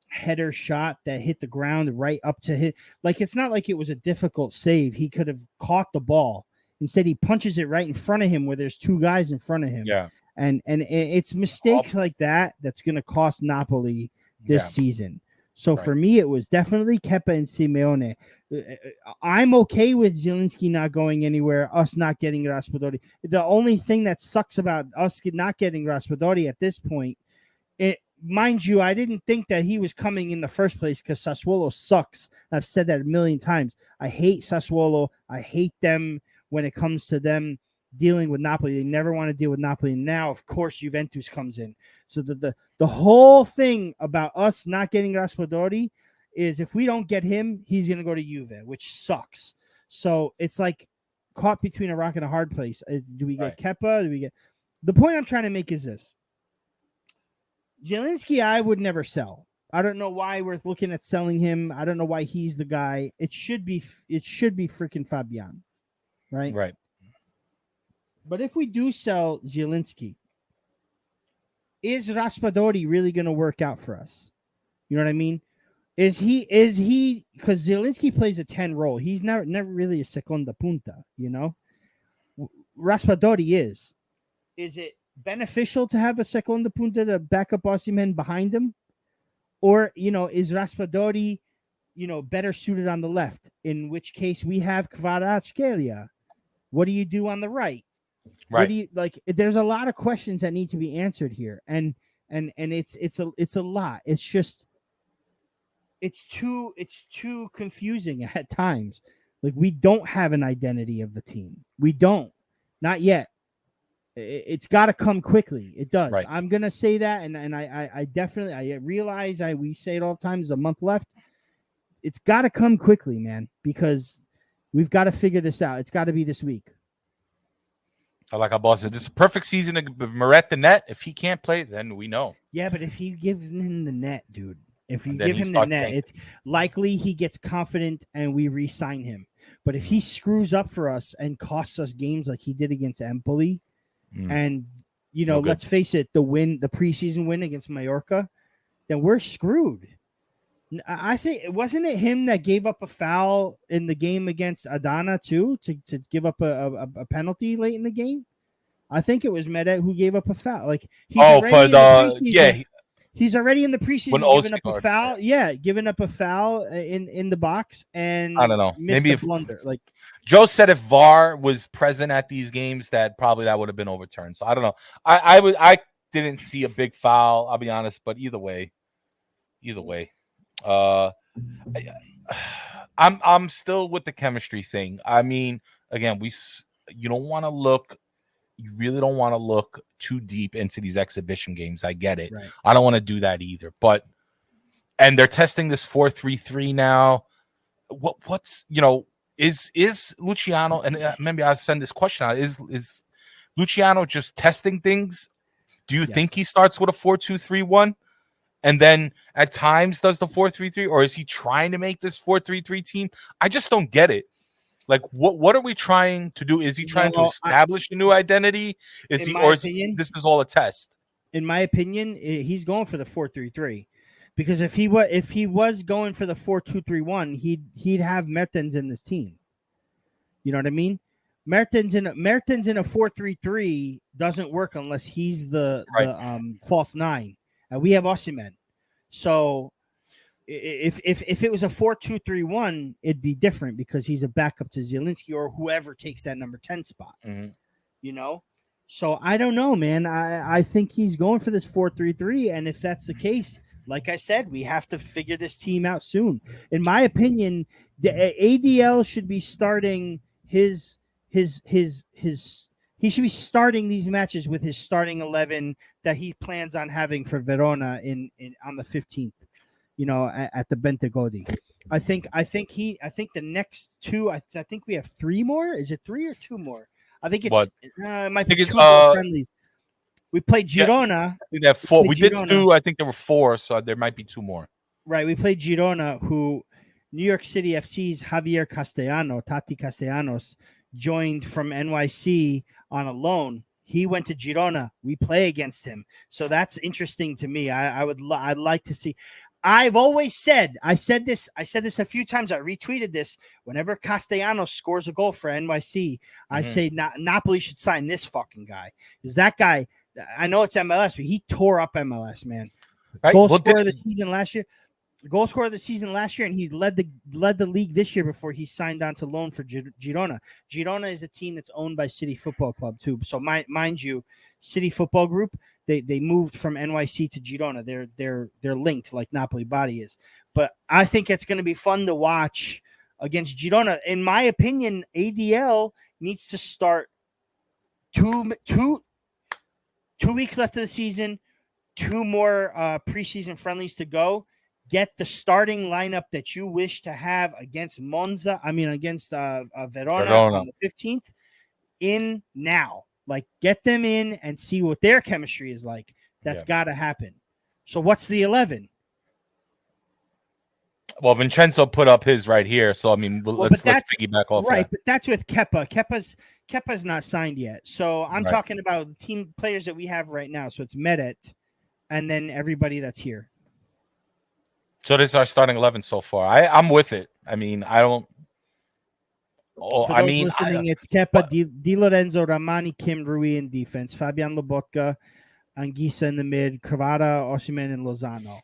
header shot that hit the ground right up to hit. Like, it's not like it was a difficult save. He could have caught the ball. Instead, he punches it right in front of him where there's 2 guys in front of him. Yeah. And it's mistakes like that that's going to cost Napoli this season. So for me, it was definitely Kepa and Simeone. I'm okay with Zielinski not going anywhere, us not getting Raspadori. The only thing that sucks about us not getting Raspadori at this point, mind you, I didn't think that he was coming in the first place because Sassuolo sucks. I've said that a million times. I hate Sassuolo. I hate them when it comes to them dealing with Napoli. They never want to deal with Napoli. Now, of course, Juventus comes in. So the whole thing about us not getting Raspadori is if we don't get him, he's going to go to Juve, which sucks. So it's like caught between a rock and a hard place. Do we get Kepa? Do we get? The point I'm trying to make is this. Zielinski, I would never sell. I don't know why we're looking at selling him. I don't know why he's the guy. It should be freaking Fabian, right? Right. But if we do sell Zielinski, is Raspadori really going to work out for us? You know what I mean? Is he because Zielinski plays a 10 role. He's never really a seconda punta, Raspadori is. Is it beneficial to have a seconda punta to back up Osimhen behind him? Or, is Raspadori, better suited on the left? In which case we have Kvaratskhelia. What do you do on the right? Right. What do you like? There's a lot of questions that need to be answered here. And it's a lot. It's just it's too confusing at times. Like, we don't have an identity of the team. We don't. Not yet. It's got to come quickly. It does. Right. I'm gonna say that, and I definitely realize we say it all the time. There's a month left. It's got to come quickly, man, because we've got to figure this out. It's got to be this week. I like how boss said this is a perfect season to Meret the net. If he can't play, then we know. Yeah, but if you give him the net, dude, if you And then give he him the starts net, tanking. it's likely he gets confident and we re-sign him. But if he screws up for us and costs us games like he did against Empoli, and No good. let's face it, the preseason win against Mallorca, then we're screwed. I think wasn't it him that gave up a foul in the game against Adana too to give up a penalty late in the game? I think it was Mehmet who gave up a foul. Like he's he's already in the preseason giving up a foul. Yeah, giving up a foul in the box and I don't know. Maybe if blunder. Like Joe said, if VAR was present at these games, that would have been overturned. So I don't know. I didn't see a big foul. I'll be honest, but either way. I'm still with the chemistry thing. I mean, again, you really don't want to look too deep into these exhibition games. I get it. Right. I don't want to do that either. And they're testing this 4-3-3 now. What's is Luciano, and maybe I'll send this question out. Is Luciano just testing things? Do you think he starts with a 4-2-3-1? And then at times does the 4-3-3, or is he trying to make this 4-3-3 team? I just don't get it. Like, what are we trying to do? Is he trying to establish a new identity? This is all a test? In my opinion, he's going for the 4-3-3, because if he was going for the 4-2-3-1, he'd have Mertens in this team. You know what I mean? Mertens in a 4-3-3 doesn't work unless he's the false nine. And we have Osimhen. So if it was a 4-2-3-1, it'd be different because he's a backup to Zielinski or whoever takes that number 10 spot. Mm-hmm. So I don't know, man. I think he's going for this 4-3-3, and if that's the case, like I said, we have to figure this team out soon. In my opinion, the ADL should be starting his he should be starting these matches with his starting 11 that he plans on having for Verona on the 15th, at the Bentegodi. I think the next two, I think we have three more. Is it three or two more? I think it might be two more friendlies. We played Girona. I think they have four. We did two. I think there were four, so there might be two more. Right. We played Girona, who New York City FC's Javier Tati Castellanos, joined from NYC on a loan. He went to Girona. We play against him. So that's interesting to me. I'd like to see. I've always said, I said this a few times. I retweeted this. Whenever Castellanos scores a goal for NYC, I say Napoli should sign this fucking guy. Because that guy, I know it's MLS, but he tore up MLS, man. Right. Goal scorer of the season last year, and he led the league this year before he signed on to loan for Girona. Girona is a team that's owned by City Football Club too. So mind you, City Football Group, they moved from NYC to Girona. They're linked like Napoli Body is. But I think it's going to be fun to watch against Girona. In my opinion, ADL needs to start two weeks left of the season, two more preseason friendlies to go. Get the starting lineup that you wish to have against against Verona on the 15th in now. Like, get them in and see what their chemistry is like. That's got to happen. So what's the 11? Well, Vincenzo put up his right here. So, I mean, let's piggyback off right, that. But that's with Kepa. Kepa's not signed yet. So I'm talking about the team players that we have right now. So it's Mehmet and then everybody that's here. So this is our starting 11 so far. I'm with it. I mean, I don't. For those listening, it's Kepa, Di Lorenzo, Ramani, Kim, Rui in defense, Fabian Lobotka, Anguissa in the mid, Kvara, Osimhen, and Lozano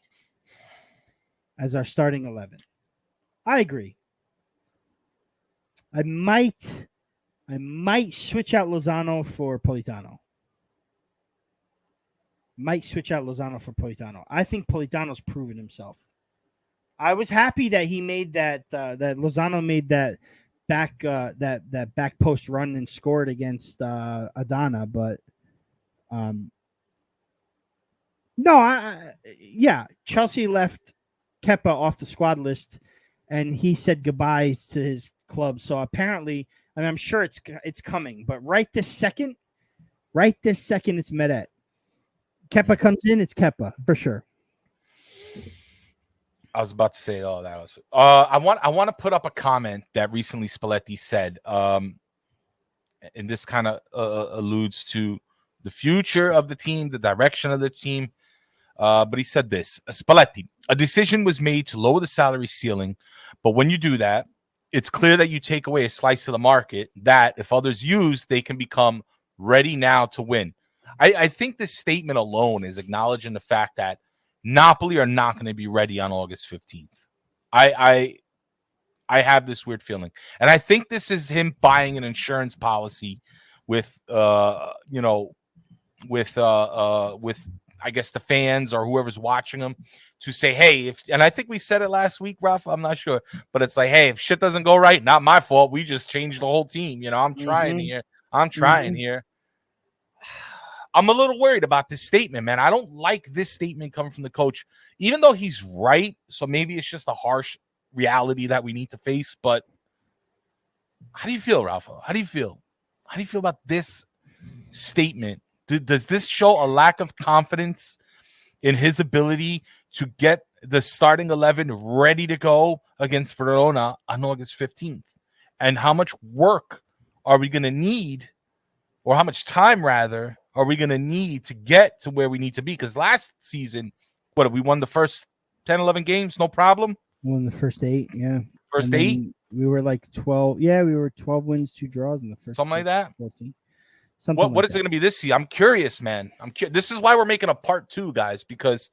as our starting 11. I agree. I might switch out Lozano for Politano. I think Politano's proven himself. I was happy that he made that Lozano made that back post run and scored against Adana, but Chelsea left Kepa off the squad list, and he said goodbyes to his club. So apparently, I'm sure it's coming, but right this second, Right this second, it's Meret. Kepa comes in, it's Kepa for sure. I was about to say, that was. I want to put up a comment that recently Spalletti said, and this kind of alludes to the future of the team, the direction of the team. But he said this: Spalletti, a decision was made to lower the salary ceiling, but when you do that, it's clear that you take away a slice of the market that, if others use, they can become ready now to win. I think this statement alone is acknowledging the fact that Napoli are not going to be ready on August 15th. I have this weird feeling. And I think this is him buying an insurance policy with I guess the fans or whoever's watching them to say, hey, and I think we said it last week, Raff, I'm not sure, but it's like, hey, if shit doesn't go right, not my fault. We just changed the whole team. I'm trying here. Here. I'm a little worried about this statement, man. I don't like this statement coming from the coach, even though he's right. So maybe it's just a harsh reality that we need to face. But how do you feel, Raffa? How do you feel? How do you feel about this statement? Does this show a lack of confidence in his ability to get the starting 11 ready to go against Verona on August 15th? And how much work are we going to need, or how much time, rather, are we going to need to get to where we need to be? Because last season, we won the first 10, 11 games, no problem? Won the first 8, yeah. First 8? We were like 12. Yeah, we were 12 wins, 2 draws in the first. Something like that? 14. What is it going to be this year? I'm curious, man. This is why we're making a part 2, guys, because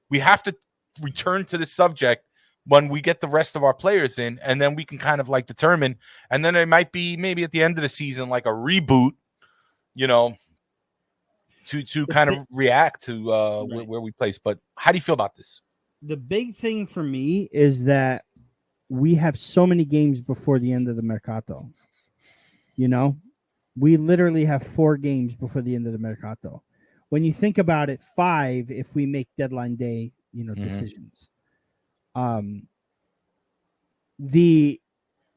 we have to return to this subject when we get the rest of our players in, and then we can kind of like determine, and then it might be maybe at the end of the season like a reboot, to kind of react to where we place. But how do you feel about this? The big thing for me is that we have so many games before the end of the Mercato. We literally have 4 games before the end of the Mercato. When you think about it, 5 if we make deadline day, decisions.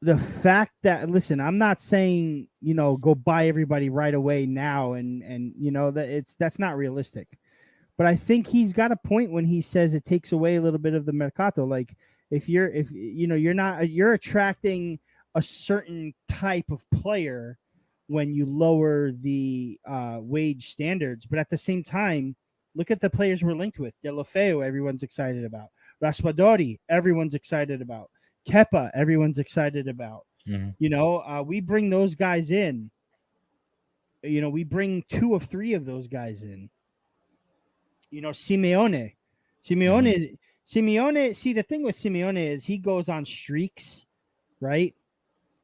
The fact that, listen, I'm not saying, go buy everybody right away now and that's not realistic. But I think he's got a point when he says it takes away a little bit of the Mercato. Like you're attracting a certain type of player when you lower the wage standards. But at the same time, look at the players we're linked with. Delofeo, everyone's excited about. Raspadori, everyone's excited about. Kepa, everyone's excited about. We bring those guys in. We bring 2 of 3 of those guys in. Simeone. See, the thing with Simeone is he goes on streaks, right?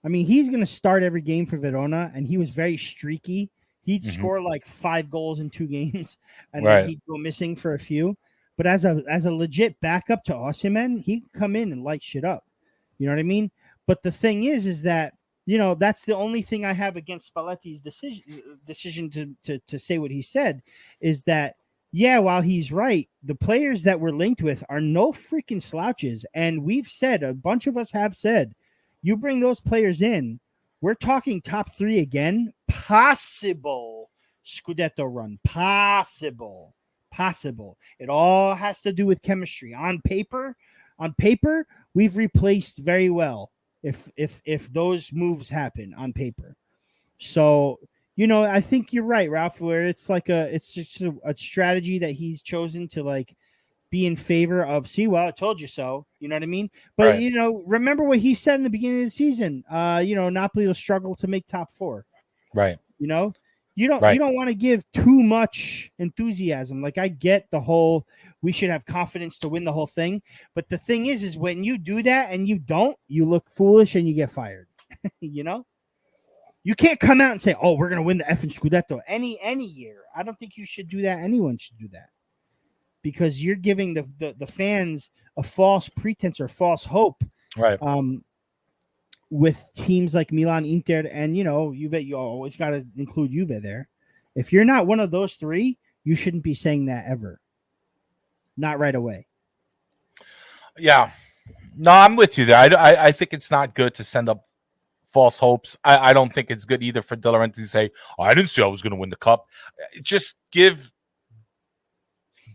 I mean, he's going to start every game for Verona, and he was very streaky. He'd score like 5 goals in 2 games, and then he'd go missing for a few. But as a legit backup to Osimhen, he can come in and light shit up. You know what I mean? But the thing is that, that's the only thing I have against Spalletti's decision to say what he said is that, yeah, while he's right, the players that we're linked with are no freaking slouches. And we've said, a bunch of us have said, you bring those players in, we're talking top 3 again, possible Scudetto run, possible. It all has to do with chemistry. On paper, we've replaced very well if those moves happen on paper. So, I think you're right, Ralph, where it's just a strategy that he's chosen to like be in favor of. See, well, I told you so. You know what I mean? But remember what he said in the beginning of the season. Napoli will struggle to make top 4. Right. You don't want to give too much enthusiasm. Like, I get the whole we should have confidence to win the whole thing, but the thing is when you do that and you don't, you look foolish and you get fired. You can't come out and say, "Oh, we're gonna win the effing Scudetto any year." I don't think you should do that. Anyone should do that because you're giving the fans a false pretense or false hope. Right. With teams like Milan, Inter, and Juve, you always got to include Juve there. If you're not one of those 3, you shouldn't be saying that ever. Not right away. Yeah. No, I'm with you there. I think it's not good to send up false hopes. I don't think it's good either for De Laurentiis to say, "Oh, I didn't say I was going to win the cup." Just give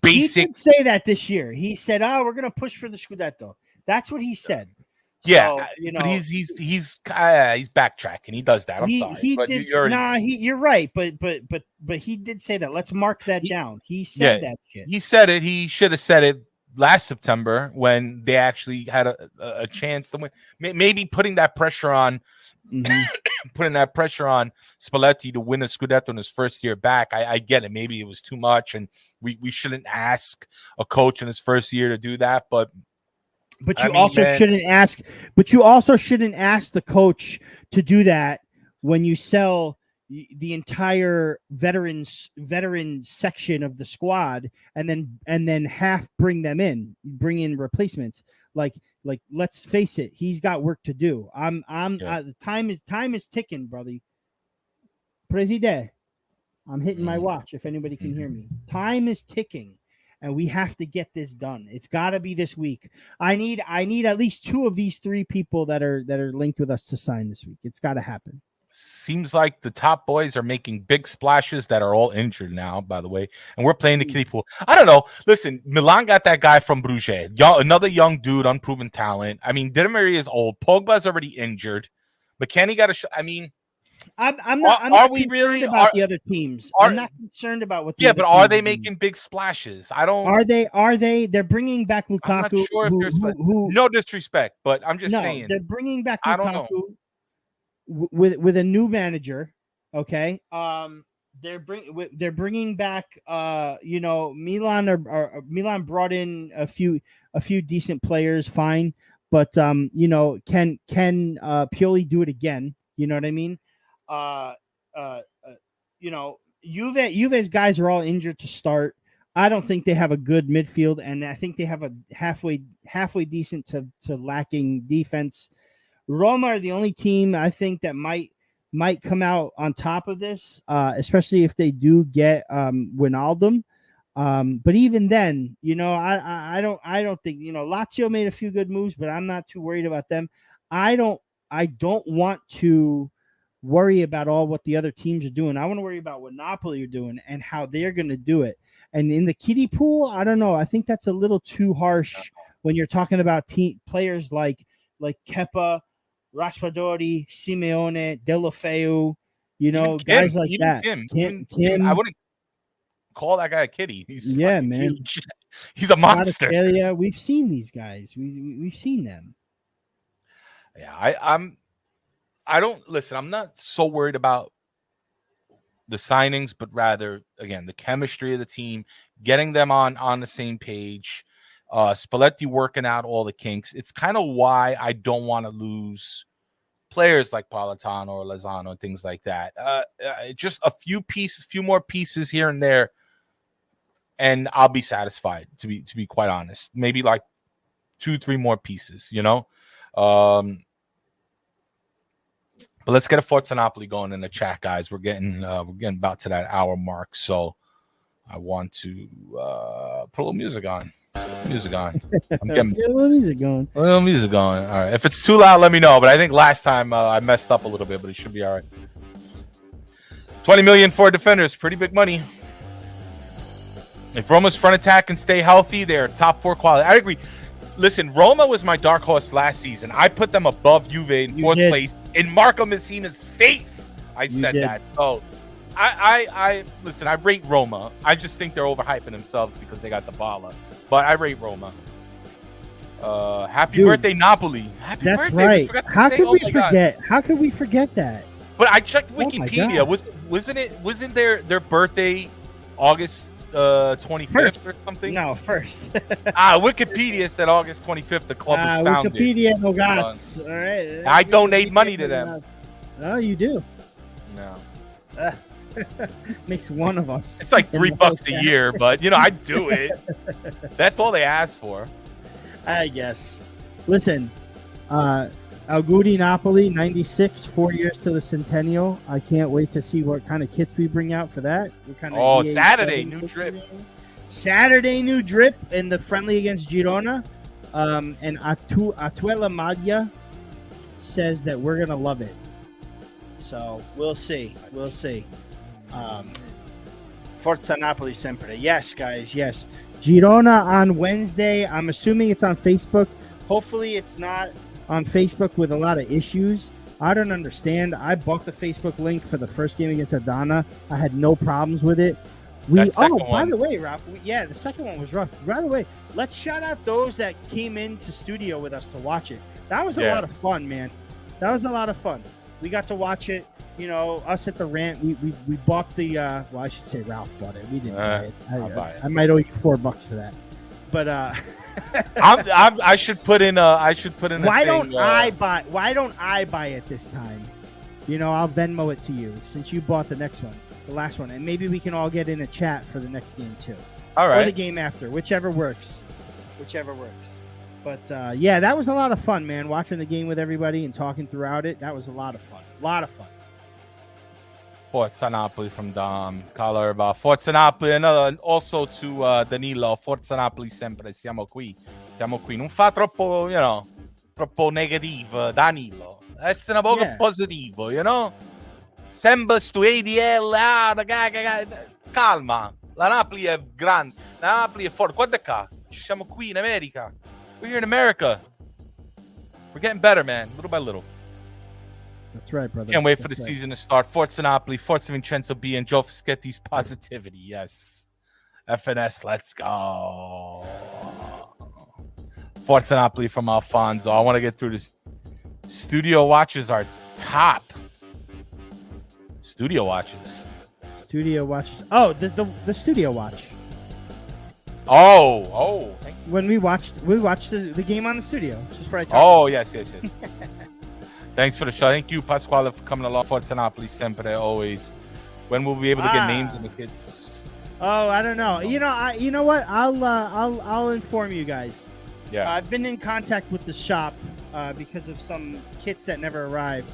basic. He did say that this year. He said, "Oh, we're going to push for the Scudetto." That's what he said. Yeah, so, but he's backtracking. He does that. I'm sorry, he but did. You're right. But he did say that. Let's mark that down. He said that shit. He said it. He should have said it last September when they actually had a chance to win. Maybe putting that pressure on, putting that pressure on Spalletti to win a Scudetto in his first year back. I get it. Maybe it was too much, and we shouldn't ask a coach in his first year to do that. But you also shouldn't ask the coach to do that when you sell the entire veteran section of the squad and then half bring in replacements. Like let's face it, he's got work to do. The time is ticking, brother. President, I'm hitting my watch if anybody can hear me. Time is ticking. And we have to get this done. It's got to be this week. I need at least 2 of these 3 people that are linked with us to sign this week. It's got to happen. Seems like the top boys are making big splashes that are all injured now, by the way. And we're playing the kiddie pool. I don't know. Listen, Milan got that guy from Bruges. Another young dude, unproven talent. I mean, Di Maria is old. Pogba's already injured. McKennie got a shot. I mean, I'm not concerned about the other teams. I'm not concerned about what. But are they making big splashes? I don't. Are they? They're bringing back Lukaku. I'm not sure if there's no disrespect, but I'm just saying they're bringing back Lukaku. I don't know. With a new manager. Okay. They're bringing back. Milan brought in a few decent players. Fine, but can Pioli do it again? You know what I mean? Juve's guys are all injured to start. I don't think they have a good midfield, and I think they have a halfway decent to lacking defense. Roma are the only team I think that might come out on top of this, especially if they do get Wijnaldum. But even then, I don't think Lazio made a few good moves, but I'm not too worried about them. I don't want to worry about all what the other teams are doing. I want to worry about what Napoli are doing and how they're going to do it. And in the kiddie pool, I don't know. I think that's a little too harsh when you're talking about players like Kepa, Raspadori, Simeone, Deulofeu, guys like that. Kim, I wouldn't call that guy a kiddie. He's man. Huge. He's a monster. We've seen these guys. We've seen them. Yeah, I don't listen. I'm not so worried about the signings, but rather, again, the chemistry of the team, getting them on the same page. Spalletti working out all the kinks. It's kind of why I don't want to lose players like Politano or Lozano and things like that. Just a few more pieces here and there, and I'll be satisfied. To be quite honest, maybe like 2-3 more pieces. But let's get a Forza Napoli going in the chat, guys. We're getting about to that hour mark, so I want to put a little music on. I'm getting a little music going. A little music going. All right. If it's too loud, let me know. But I think last time I messed up a little bit, but it should be all right. 20 million for defenders, pretty big money. If Roma's front attack can stay healthy, they're top 4 quality. I agree. Listen, Roma was my dark horse last season. I put them above Juve in 4th place in Marco Messina's face. I said that. So I listen, I rate Roma. I just think they're overhyping themselves because they got the Bala. But I rate Roma. Happy birthday, Napoli. Happy that's birthday. Right. How could we forget? God. How could we forget that? But I checked Wikipedia. Wasn't their birthday August 25th or something? No, first. Wikipedia said August 25th the club was founded. Wikipedia no gods. All right. I donate money to them. Oh, you do? No. Makes one of us. It's like $3 a year, but I do it. That's all they ask for. I guess. Listen, Auguri Napoli 96, 4 years to the centennial. I can't wait to see what kind of kits we bring out for that. Saturday, new drip. Saturday, new drip in the friendly against Girona. And Atuela Maglia says that we're gonna love it. So we'll see. Forza Napoli sempre. Yes, guys. Yes. Girona on Wednesday. I'm assuming it's on Facebook. Hopefully it's not on Facebook with a lot of issues. I don't understand. I bought the Facebook link for the first game against Adana. I had no problems with it. By the way, Raff, the second one was rough. By the way, let's shout out those that came into studio with us to watch it. That was a lot of fun, man. That was a lot of fun. We got to watch it. You know, us at the Rant, we bought the. Well, I should say Ralph bought it. We didn't buy it. I'll buy it. I might owe you $4 for that. But I should put in. Why don't I buy it this time? You know, I'll Venmo it to you since you bought the last one, and maybe we can all get in a chat for the next game too. All right. Or the game after, whichever works. But that was a lot of fun, man. Watching the game with everybody and talking throughout it, that was a lot of fun. Forza Napoli from Dom. Color Forza Napoli. Another also to Danilo. Forza Napoli sempre. Siamo qui. Non fa troppo, troppo negativo, Danilo. Essere un poco positivo, Sembra stu ADL. Calma. La Napoli è grande. La Napoli è forte. Guarda qua. Ci siamo qui in America. We're here in America. We're getting better, man. Little by little. That's right, brother. Can't wait for the season to start. Forza Napoli, Forza Vincenzo B, and Joe Fischetti's positivity. Yes. FNS, let's go. Forza Napoli from Alfonso. I want to get through this. Studio watches are top. Studio watches. Oh, the studio watch. Oh. When we watched the game on the studio. Just right. Yes. Thanks for the show. Thank you, Pasquale, for coming along. Forza Napoli sempre, always. When will we be able to get names in the kits? Oh, I don't know. You know what? I'll inform you guys. Yeah. I've been in contact with the shop because of some kits that never arrived.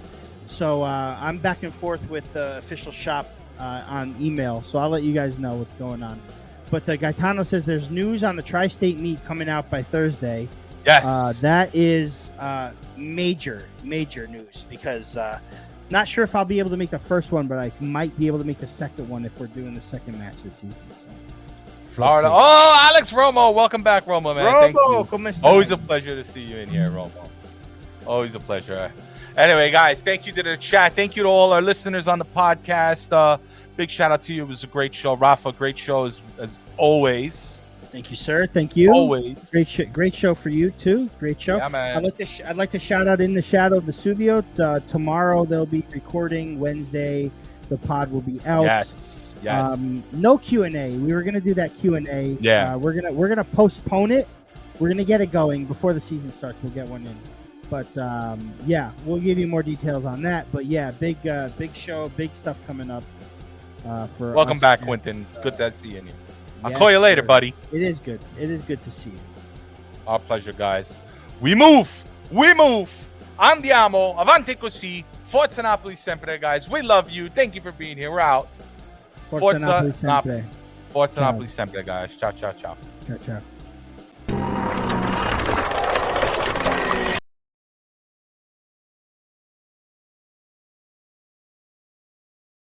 So I'm back and forth with the official shop on email. So I'll let you guys know what's going on. But Gaetano says there's news on the Tri-State meet coming out by Thursday. Yes. That is major news because not sure if I'll be able to make the first one, but I might be able to make the second one if we're doing the second match this season. So. Florida. Oh, Alex Romo. Welcome back, Romo, man. Thank you. ¿Cómo estás? Always a pleasure to see you in here, Romo. Always a pleasure. Anyway, guys, thank you to the chat. Thank you to all our listeners on the podcast. Big shout out to you. It was a great show. Raffa, great show as always. Thank you, sir. Thank you. Always. Great show for you, too. Great show. Yeah, man. I'd like to shout out In the Shadow of Vesuvio. Tomorrow they'll be recording. Wednesday the pod will be out. Yes. No Q&A. We were going to do that Q&A. Yeah. We're gonna postpone it. We're going to get it going before the season starts. We'll get one in. But, we'll give you more details on that. But, big show, big stuff coming up. Welcome back, Quentin. It's good to see you. I'll call you later, buddy. It is good. It is good to see you. Our pleasure, guys. We move. Andiamo. Avanti così. Forza Napoli sempre, guys. We love you. Thank you for being here. We're out. Forza Napoli sempre. Forza Napoli sempre, guys. Ciao. Ciao.